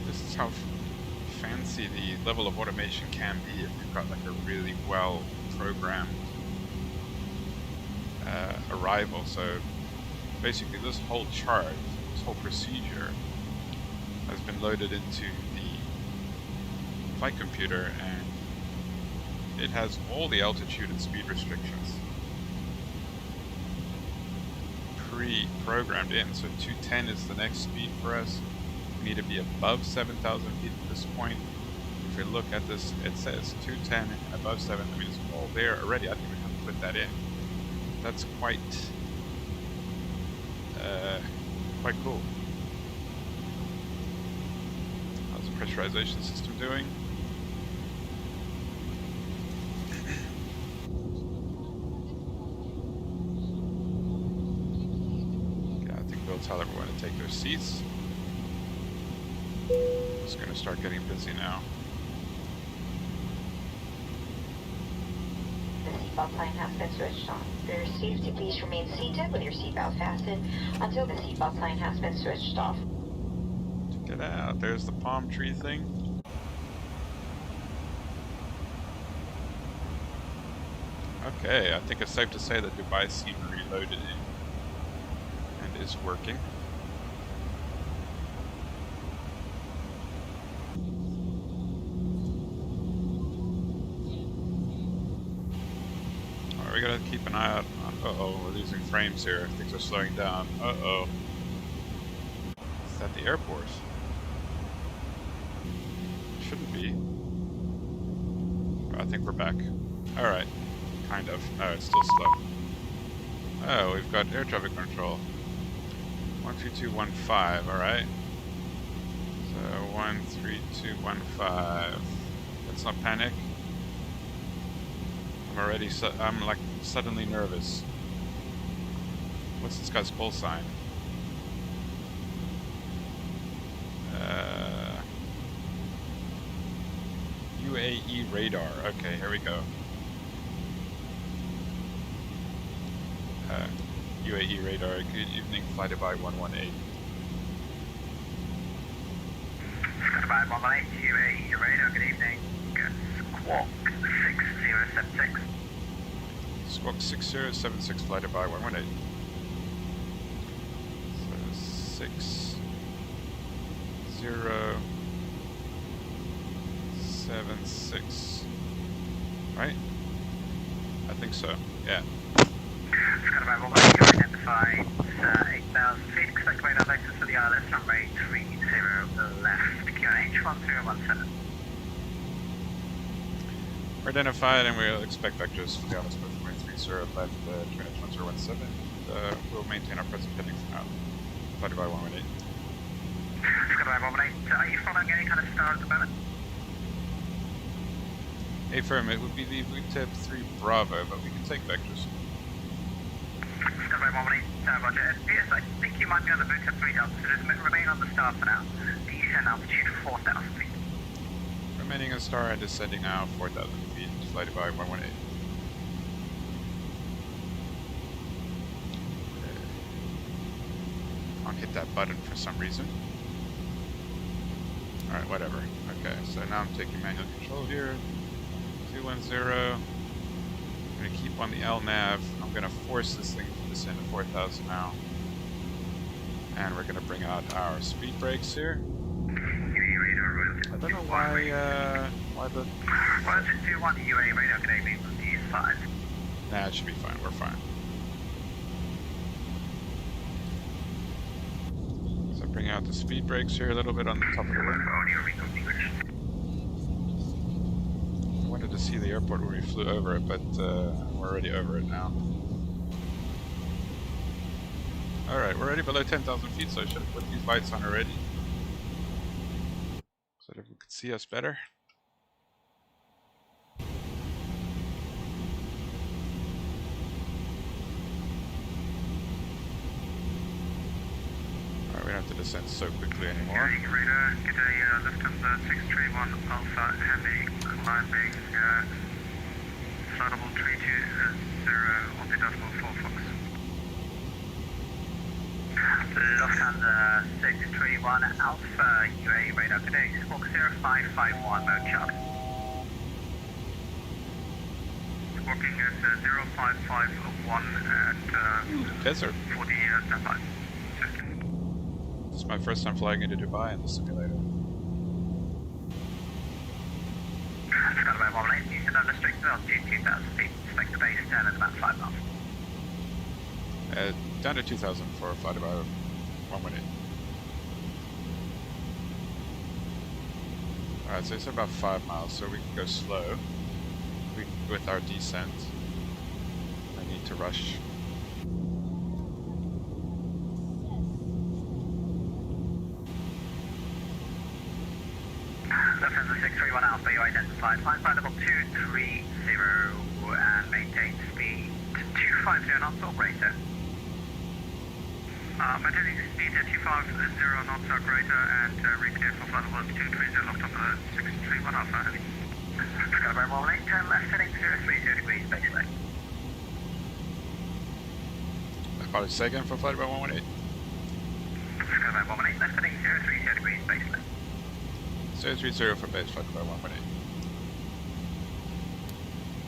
This is how fancy the level of automation can be if you've got like a really well programmed arrival. So basically this whole chart, this whole procedure has been loaded into the flight computer, and it has all the altitude and speed restrictions pre-programmed in. So 210 is the next speed for us. We need to be above 7,000 feet at this point. If we look at this, it says 210 and above 7. I mean, it's all there already. I think we have to put that in. That's quite cool. How's the pressurization system doing? Okay, I think we'll tell everyone to take their seats. It's going to start getting busy now. The seatbelt sign has been switched on. For your safety, please remain seated with your seatbelt fastened until the seatbelt sign has been switched off. Check it out. There's the palm tree thing. Okay, I think it's safe to say that Dubai seemed reloaded in and is working. We gotta keep an eye out on, uh-oh, we're losing frames here. Things are slowing down. Uh-oh. Is that the airport? Shouldn't be. I think we're back. Alright. Kind of. Oh, it's still slow. Oh, we've got air traffic control. 13215, alright. So, 13215. Let's not panic. I'm like suddenly nervous. What's this guy's call sign? UAE radar. Okay, here we go. UAE radar. Good evening, flight Dubai 118. Dubai 118, UAE radar. Good evening. Squawk 6076. Squawk 6076, flight Dubai 118. So 6076. Right? I think so. Yeah. Dubai 118, identified 8,000 feet. Expect radar vectors for the ILS runway 30 left. QNH 1017. We're identified, and we'll expect vectors for the ILS runway 30 left, QNH 1017. We'll maintain our present pending for now. Flight Dubai 118. Dubai 118, are you following any kind of star at the moment? Affirm, it would be the VTEP 3 Bravo, but we can take vectors. Dubai 118, roger. It appears I think you might be on the VTEP 3 Delta, so just remain on the star for now. Descend altitude 4,000 feet. Remaining on star and descending now 4,000 feet. Flight Dubai 118. Can't hit that button for some reason. Alright, whatever. Okay, so now I'm taking manual control here. 210. I'm going to keep on the LNAV. I'm going to force this thing to descend to 4,000 now. And we're going to bring out our speed brakes here. I don't know why the... Well, it's just 2-1 UA radar, good evening, from the east side. Nah, it should be fine, we're fine. So bring out the speed brakes here a little bit on the top of the wing. I wanted to see the airport when we flew over it, but we're already over it now. Alright, we're already below 10,000 feet, so I should have put these lights on already. So that we could see us better. Alright, we don't have to descend so quickly anymore. Radar, get a Lufthansa 631 Alpha Heavy climbing floatable 320 on the decimal 4 Fox. Lufthansa 631 Alpha UA radar today, squawk 0551 mode Charlie. Squawking at 0551 at Desert. 40 standby. This is my first time flying into Dubai in the simulator. Skyline 18, Houston under strict altitude 2,000 feet. Expect the base down at about 5 miles. Down to 2,000 for a flight about 1 minute. Alright, so it's about 5 miles, so we can go slow with our descent. I need to rush. Lufthansa 631 Alpha, you identified. Flight flight level 230 and maintain speed 250 knots operator. Maintaining speed at 250 knots or greater and reclear for flight level 230 Lufthansa 631 Alpha Heavy. Skyline 18, turn left heading 030 degrees, baseline. About a second for flight about 118. Skyline 18, left heading 030 degrees, baseline. 030 for base flight about 118.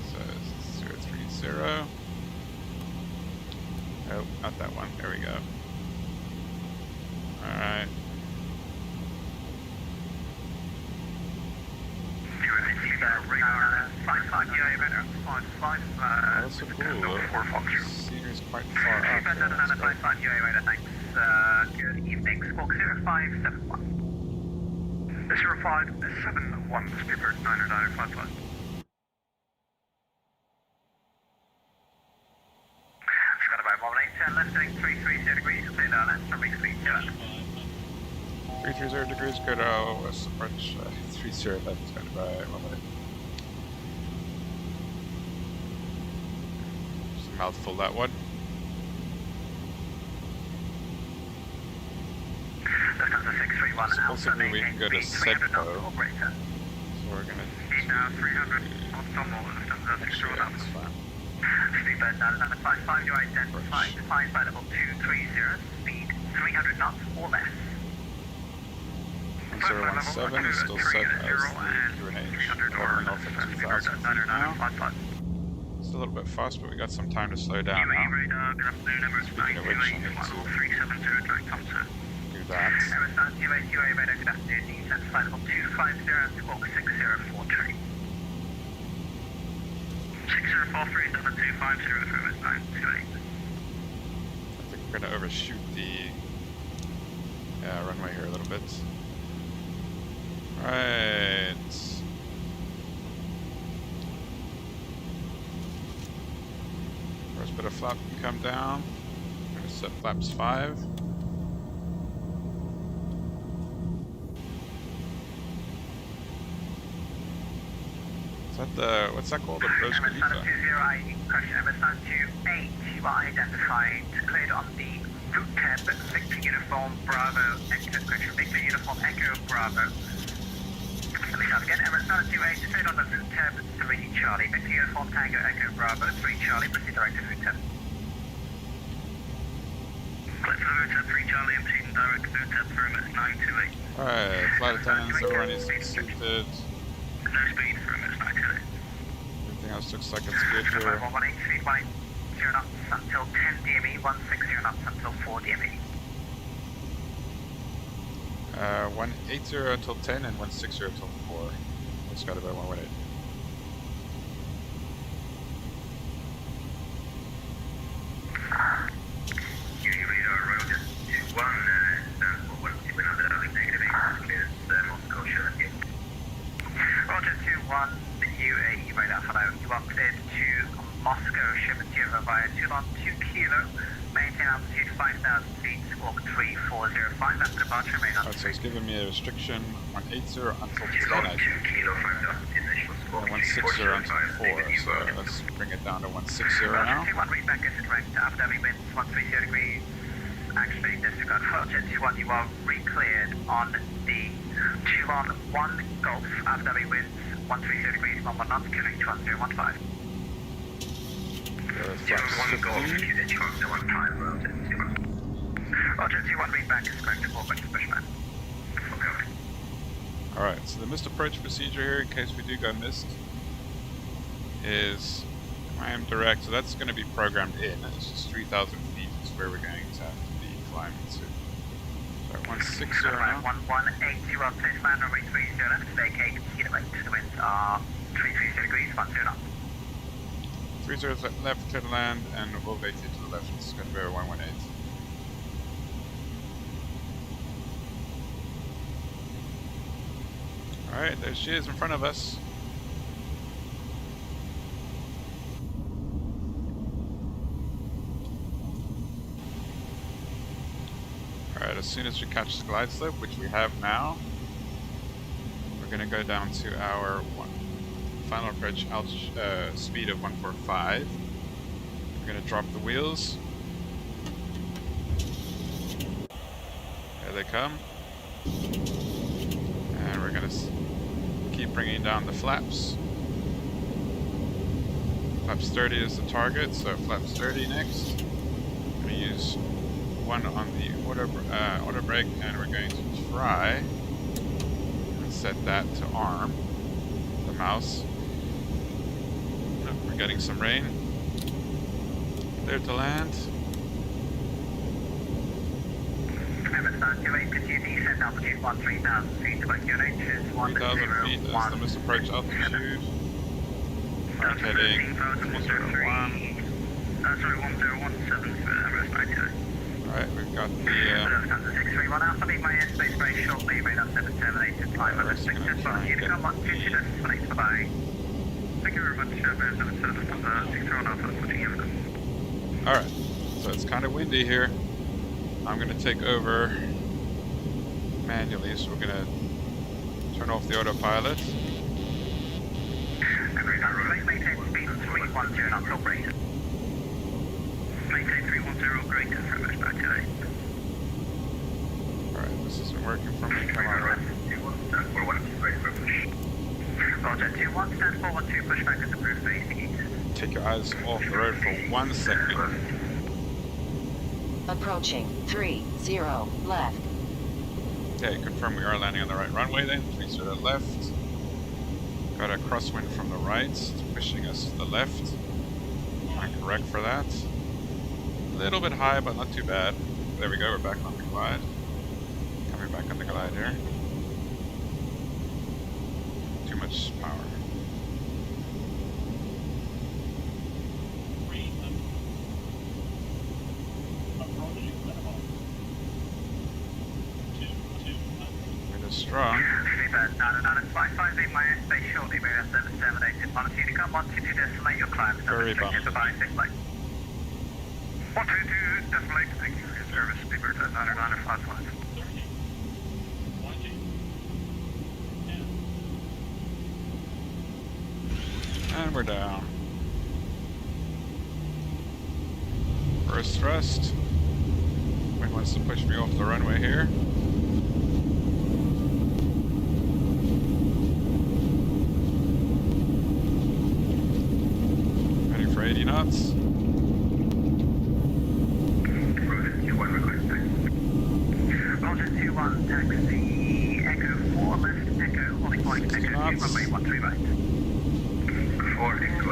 So 030. Oh, not that one. There we go. Alright. That's so cool. Scenery's quite far up. Good evening. Squawk 0571. 0571, skipper 90955. Skyline 18, left heading 330 degrees, clear down at runway 30. 330 degrees, go to west approach 30 left, stand by 1 minute. Just a mouthful that one. Lufthansa 631 Alpha, Possibly we can go to Zibo. So we're gonna speed now 300 knots or more, Lufthansa 631 Alpha. Speedbird 955, you identified, flight by level 230, speed 300 knots or less. 017 is still set as the grenade, leveling off at 2,000 feet now. It's a little bit fast, but we got some time to slow down now. Speaking of which, I need to do that. UA radar, good afternoon, descent flight level 250 and squawk 6043. 6043, 7250 for West 928. I think we're going to overshoot the runway here a little bit. Right. First bit of flap can come down. I'm going to set flaps 5. Is that the, what's that called? The Bros Khalifa? Amazon 28, you are identified, cleared on the route tab, Victor Uniform Bravo, Victor Uniform Echo Bravo. Let me start again, Amazon 28, cleared on the route tab, 3 Charlie, Victor Uniform Tango Echo Bravo, 3 Charlie, proceed direct to route tab. Clear for the route tab, 3 Charlie, and proceeding direct to route tab for MS 928. Alright, flight attendants, everyone is seated. No speed for MS 928. Everything else looks like it's good here. 118, speed 0 knots until 10 DME, 160 knots until 4 DME. 180 until 10 and 160 until 4. It's got about 118. Radar road 21, negative 8, clears Moscow, Sherlock. Roger 21, UAE radar, hello. You are cleared to Moscow, Sheremetyevo via Toulon 2 kilo. Maintain altitude 5,000 feet, squawk 3405 after departure, remain on. So it's giving me a restriction 180 until 10, I think. And 160 until 4, so let's bring it down to 160 now. Roger 21, read back is correct. Abu Dhabi winds 130 degrees. Actually, disregard. Roger, 2-1, you are re-cleared on the 2-1 Golf, Abu Dhabi winds 130 degrees, 11 knots, killing 21015. 2-1 Golf, you did 2-1 time, Roger, 2-1. Roger, 2-1, read back is correct, report back to Bushman. Okay. Alright, so the missed approach procedure here, in case we do go missed, is climb direct. So that's going to be programmed in. It's just 3,000 feet is where we're going to have to be climbing to. So 160 now. 1180, well, place land runway 30 left, vacate, kilo 8. The winds are 330 degrees, 10 knots. 30 left, clear to land, and we'll vacate to the left. It's going to be 118. Alright, there she is in front of us. Alright, as soon as we catch the glide slope, which we have now, we're going to go down to our final approach speed of 145. We're going to drop the wheels. There they come. And we're going to keep bringing down the flaps. Flaps 30 is the target, so flaps 30 next. I'm going to use one on the auto brake, and we're going to try and set that to arm the mouse. We're getting some rain. Clear to land. Could you descend altitude 3,000 feet to QNH is 3,000 feet is the missed approach altitude. I'm heading 301. Sorry, 1017 for Everest 92. Alright, we've got the 631 Alpha, leave my airspace very shortly, radar 778 to 500 but you come on, pitch it as flight, bye-bye. Thank you very much, 631 Alpha, switching you. Alright, so it's kind of windy here. I'm going to take over manually, so we're going to turn off the autopilot. Maintain speed 310, not operator. Maintain 310, greater, for Everest 98. Alright, this isn't working for me, come on, right? Roger, 2-1, stand forward, 2, push back as approved, facing east. Take your eyes off the road for 1 second. Approaching 30 left. Okay, confirm we are landing on the right runway then. 30 left. Got a crosswind from the right, pushing us to the left. I'm correct for that. A little bit high, but not too bad. There we go, we're back on the glide. Coming back on the glide here. Too much power. Strong. Freebird 995, leave my airspace shortly, radar 778, monitor come on to decimate your climb. Very bumpy. Goodbye, 6 flight. 122, decimate, thank you for your service, Freebird 995. And we're down. First thrust. Wind wants to push me off the runway here. Heading for 80 knots. Roger, 2-1, taxi, Echo 4, left, Echo, holding point, Echo 2, runway 13 right. 4, Echo,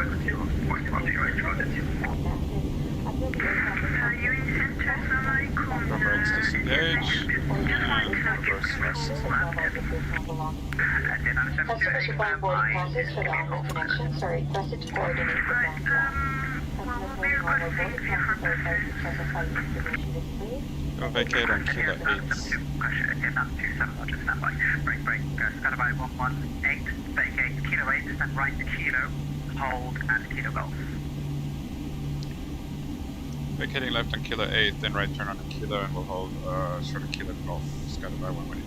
113 right, Roger, 2-4. You in center, so I call Upper brakes disengage. And reverse thrust. Specified boarding passes for the on-roll connection. Sorry, requested to coordinate the ground Go vacate on Kilo 8. Break, Skydive 118, vacate, Kilo 8, stand right to Kilo, hold, and Kilo Golf. Vacating left on Kilo 8, then right turn on a Kilo, and we'll hold short of Kilo Golf. Skydive 118.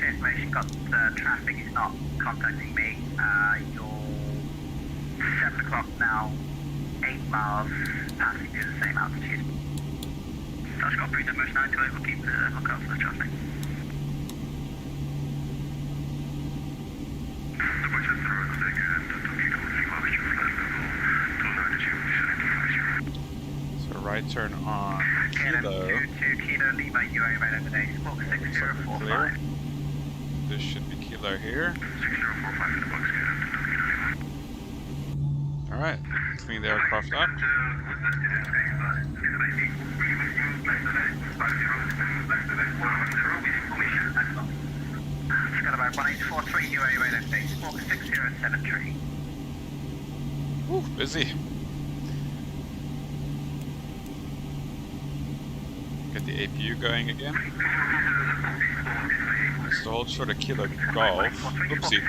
Information got traffic is not contacting me. Your o'clock now, 8 miles, passing to the same altitude. Touch copy, numbers 928, we'll keep the lookout for the traffic. So right turn on Kilo. 22 Kilo Lima, you are right over there. Squawk 6045. This should be Kilo here. 6045 in the box, Alright, clean the aircraft up. It's got about 1843 UA right over there. Squawk 6073. Ooh, busy. Get the APU going again. It's to hold short of Kilo Golf. Oopsie.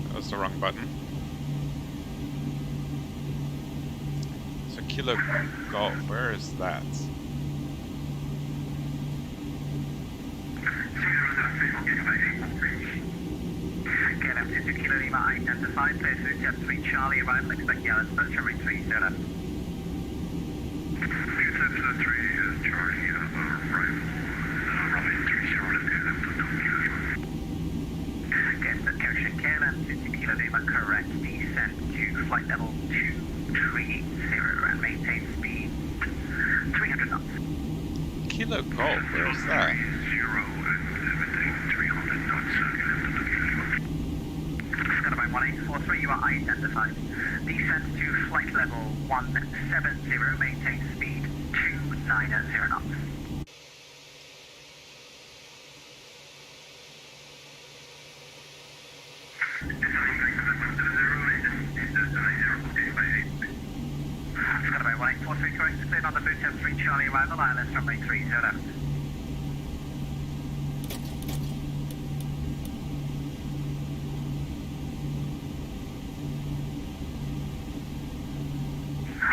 That was the wrong button. So Kilo Golf, where is that? KLM 22 Kilo Lima identified. Place route jet 3 Charlie arrival. Expect yellow approach runway 30. Get the correction. KLM 22 Kilo Lima correct. Descent to flight level 230 and maintain speed 300 knots. Kilo Golf, where is that? Skyline 1843, you are identified. Descent to flight level 170, maintain speed 290 knots. Skyline 1843, correct, cleared on the boot 3 Charlie arrival, ILS runway 30 left.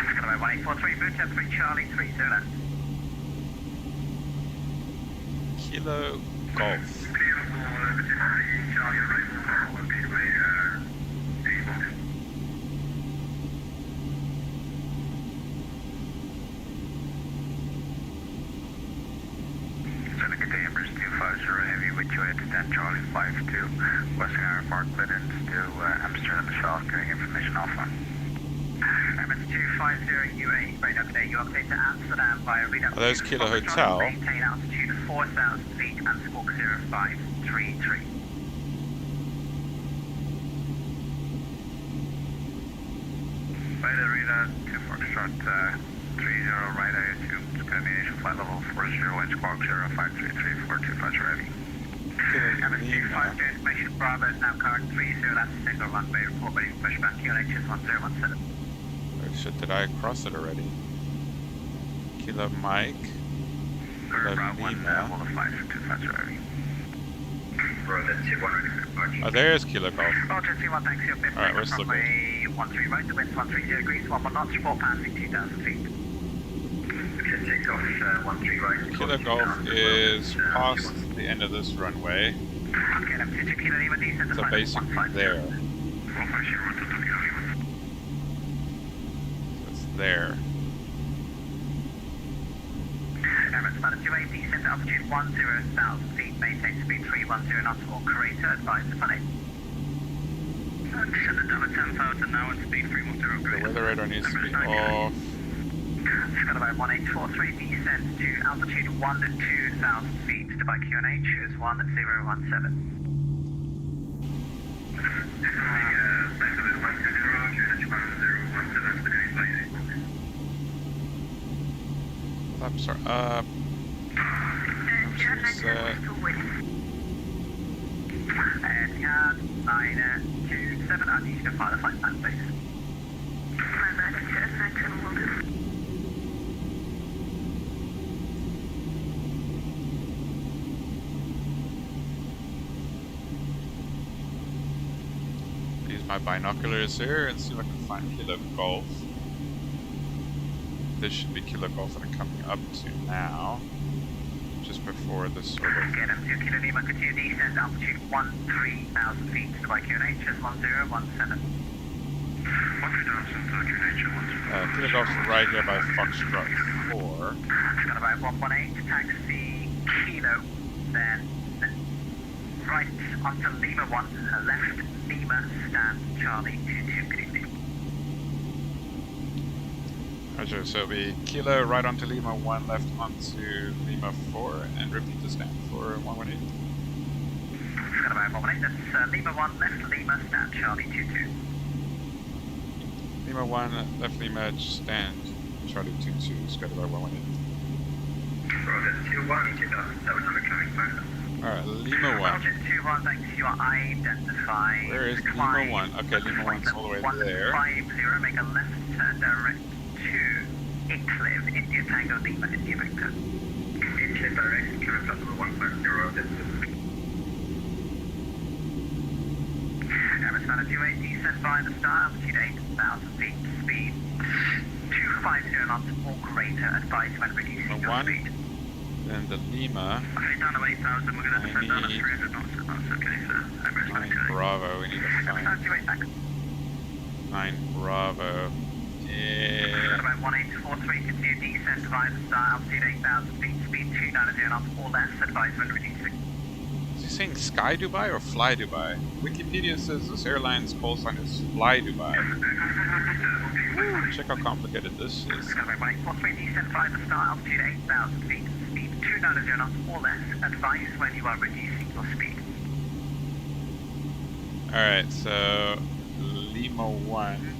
Skyline 1843, boot 3 Charlie 30 left. Kilo Golf. Heavy with you at 10 Charlie 52, Western Air Park clearance to Amsterdam Charles, getting information alpha. Emirates 250 UA, right up there, you update to Amsterdam via read up. Oh, there's Kilo Hotel. Maintain altitude 4,000 feet and squawk 0533. Radar readout 2 Foxtrot 30 right, I assume it's combination flight level 40 and squawk 0533 for 25 heavy. Emirates 250 information Bravo is now current 30, that's a single runway, report ready for pushback, QNH is 1017. Oh shit, did I cross it already? Kilo Mike. Kilo Lima. Oh, there's Kilo Golf. Roger, 21, thanks, you're 50. Alright, we're still good. Runway 13 right, the wind's 130 degrees, 1 knots, report passing 2,000 feet. Take off 13 right. Kilo Golf is past the end of this runway. Okay, I'm 22 Kilo Lima, descent to So flight basically there. So it's there. Emirates 928, descent to altitude 10,000 feet, maintain speed 310 knots, or crater, advise the funny. Descend to double 10,000 now and speed 310 The weather radar needs to be off. Skyline 1843, descent to altitude 2,000 feet, Dubai QNH is 1017. I'm sorry, set. Etihad 927, I need you to file the flight plan, please. Use my binoculars here and see if I can find Kilo Golf. This should be Kilo Golf that I'm coming up to now. Just before this sort of... Get up to Kilo Lima, continue descent, altitude 13,000 feet, Dubai QNH is 1017. Kilo Golf's right here by Foxtrot 4. Got about 118, taxi Kilo, then right onto Lima 1, left Lima, stand Charlie 22, good evening. Roger, so it'll be Kilo right onto Lima 1, left onto Lima 4, and repeat the stand for 118. Got about 118, that's Lima 1, left Lima, stand Charlie 22. Lima 1, left Lima, stand Charlie 22, Skydiver 118. Roger, 21, that was quick clarifying. Alright, Lima 1. Roger, 21, thanks, you are identified. Where is Lima 1? Okay, Lima 1's all the way there. 150, make a left turn direct to Icliv, India Tango Lima, India Victor. Icliv direct, current number 150, Arizona 28, descend by the star, altitude 8,000 feet, speed 250 knots or greater, advise when reducing your speed. Then the Lima. Okay, down to 8,000, we're going to descend down to 300 knots, that's okay, sir. 9 Bravo, we need to find 9 Bravo. Yeah. About 1843, continue descent via the star, altitude 8,000 feet, speed 290 knots or less, advise when reducing. Is he saying Sky Dubai or Fly Dubai? Wikipedia says this airline's call sign is Fly Dubai. Ooh, check how complicated this is. About 1843, descent via the star, altitude 8,000 feet, speed 290 knots or less, advise when you are reducing your speed. Alright, so Lima 1.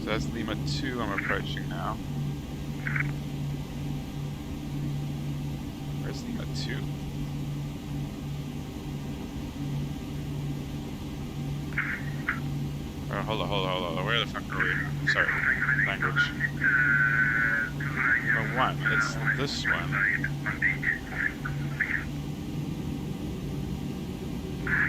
So that's Lima 2 I'm approaching now. Where's Lima 2? Oh, hold on. Where the fuck are we? Sorry, language. Lima 1, it's this one.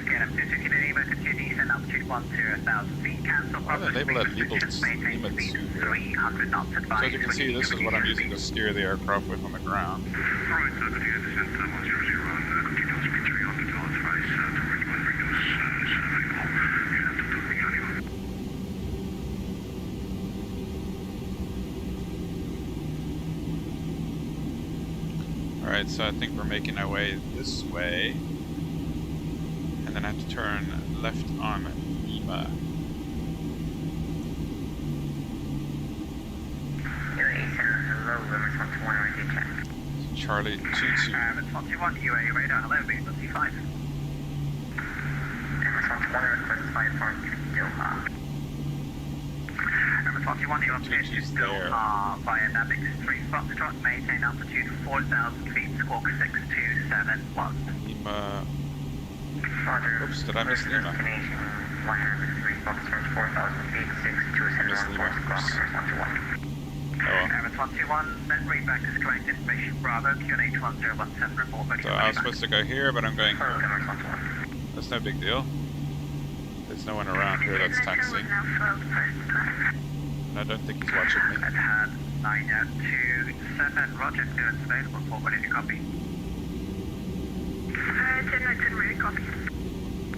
Get up to 2 Lima, continue descent altitude 1 to 1,000 feet, cancel. Why did they label that Lima 2 here? So as you can see, this is what I'm using to steer the aircraft with on the ground. Right, so continue descent 100 on continue speed 3 on the towards rise to recommend reduce Alright, so I think we're making our way this way. And then I have to turn left on Lima. Charlie 22. 21 UA radar, hello, B-25. Amazon 20 request 5 for Doha. Amazon 21, you are clear to Doha via Navix 3 Foxtrot, maintain altitude 4,000 feet, squawk 6271. Lima. Oops, did I miss Lima? I missed Lima. Oh well. Amazon 21, then read back as correct information, Bravo, QNH 1017, report ready. So I was supposed to go here, but I'm going here. That's no big deal. There's no one around here that's taxiing. And I don't think he's watching me. At hand 927, Roger, clearance available, report ready to copy. 10 ready to copy.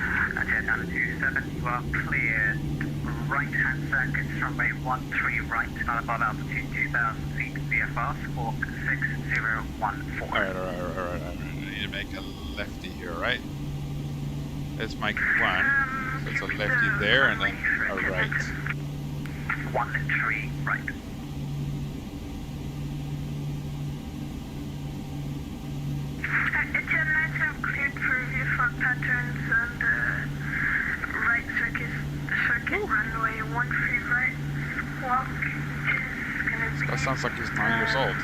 At 927, you are cleared. Right-hand circuits, runway 13 right, not above altitude 2,000 feet, VFR, squawk 6014. Alright. I need to make a lefty here, right? There's Mike 1. So it's a lefty there and then a right. 13 right. It's a nice and cleared for VFR patterns and right circuit runway 13 right, squawk is gonna be... This guy sounds like he's 9 years old.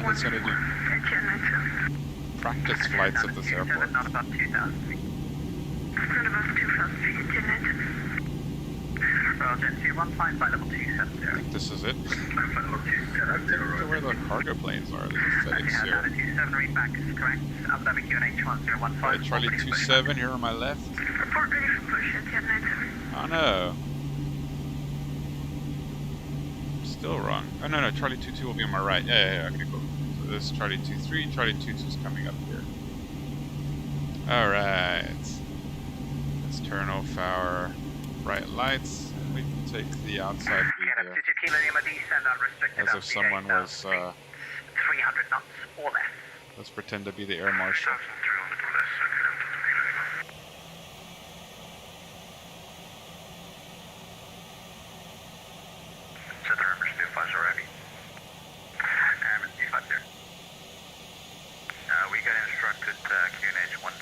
601. He's gonna do practice flights at this airport. Not above 2,000 feet. Not above 2,000 feet, Roger, 215 by level 270. I think this is it. I think to where the cargo planes are. There's a FedEx here. 27 read back is correct. Abu Dhabi QNH 1015. Alright, Charlie 27 here on my left. Report ready for push at 1097. Oh no. still wrong. Oh no, Charlie 22 will be on my right. Yeah, okay, cool. So this is Charlie 23, Charlie 22 is coming up here. Alright. Let's turn off our bright lights and we can take the outside view here. As if someone was 300 knots or less. Let's pretend to be the air marshal. We got instructed QNH 1015,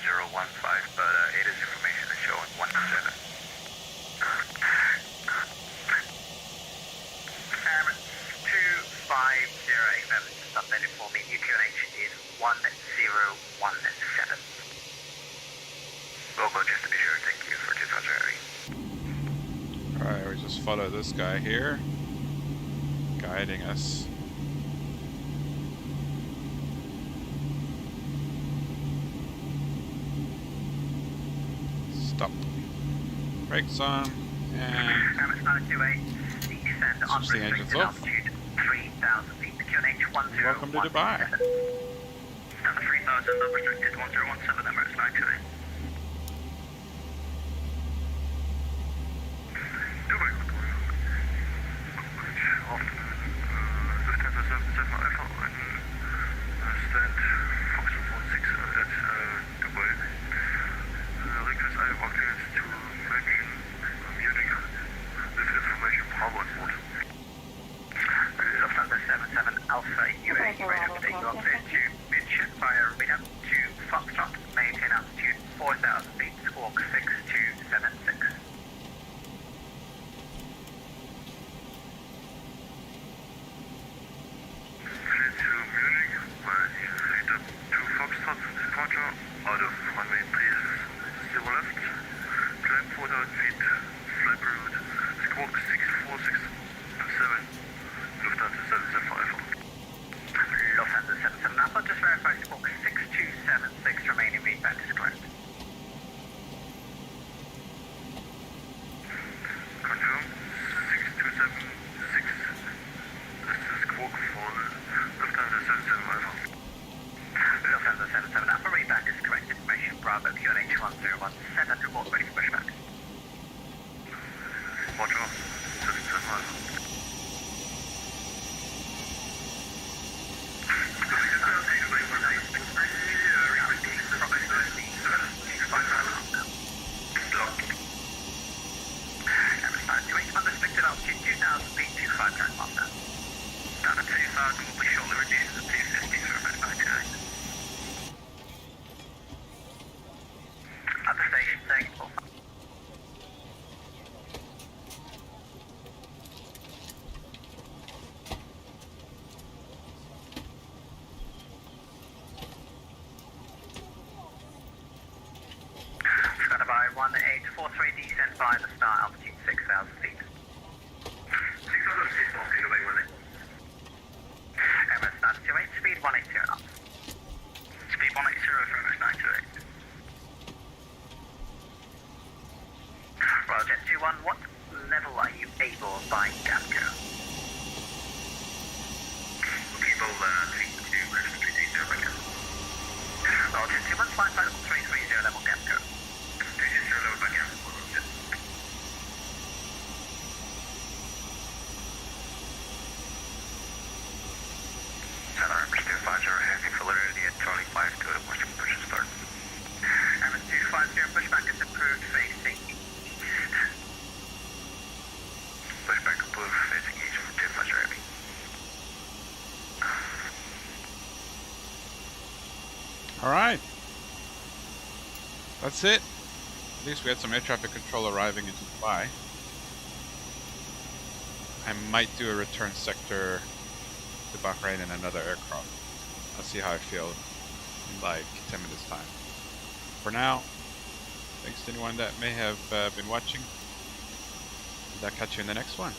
but it is information is showing 17. 250 FM, just updated for me. New QNH is 1017. Local, just to be sure, thank you for 250. Alright, we just follow this guy here, guiding us. Stop. Brakes on, and switch the engines off. 3,000 feet, QNH 1017. Welcome to Dubai. 3,000, unrestricted 1017, Emirates 928. by the start, altitude 6,000 feet. 6,000 feet, away with it. Emirates 928, speed 180 knots. Speed 180 for Emirates 928. Roger, 21, what level are you able by GAPCO? People 3 to Crescent 380 right now. Roger, 21, flight level 330 level GAPCO. 330 level by GAPCO. Center Emirates 250, heavy validity at Charlie 5 to Western push and start. Emirates 250, pushback is approved facing east. Pushback approved facing east from 250 heavy. Alright. That's it. At least we had some air traffic control arriving into Dubai. I might do a return sector to Bahrain in another aircraft. I'll see how I feel in like 10 minutes time. For now, thanks to anyone that may have been watching, and I'll catch you in the next one.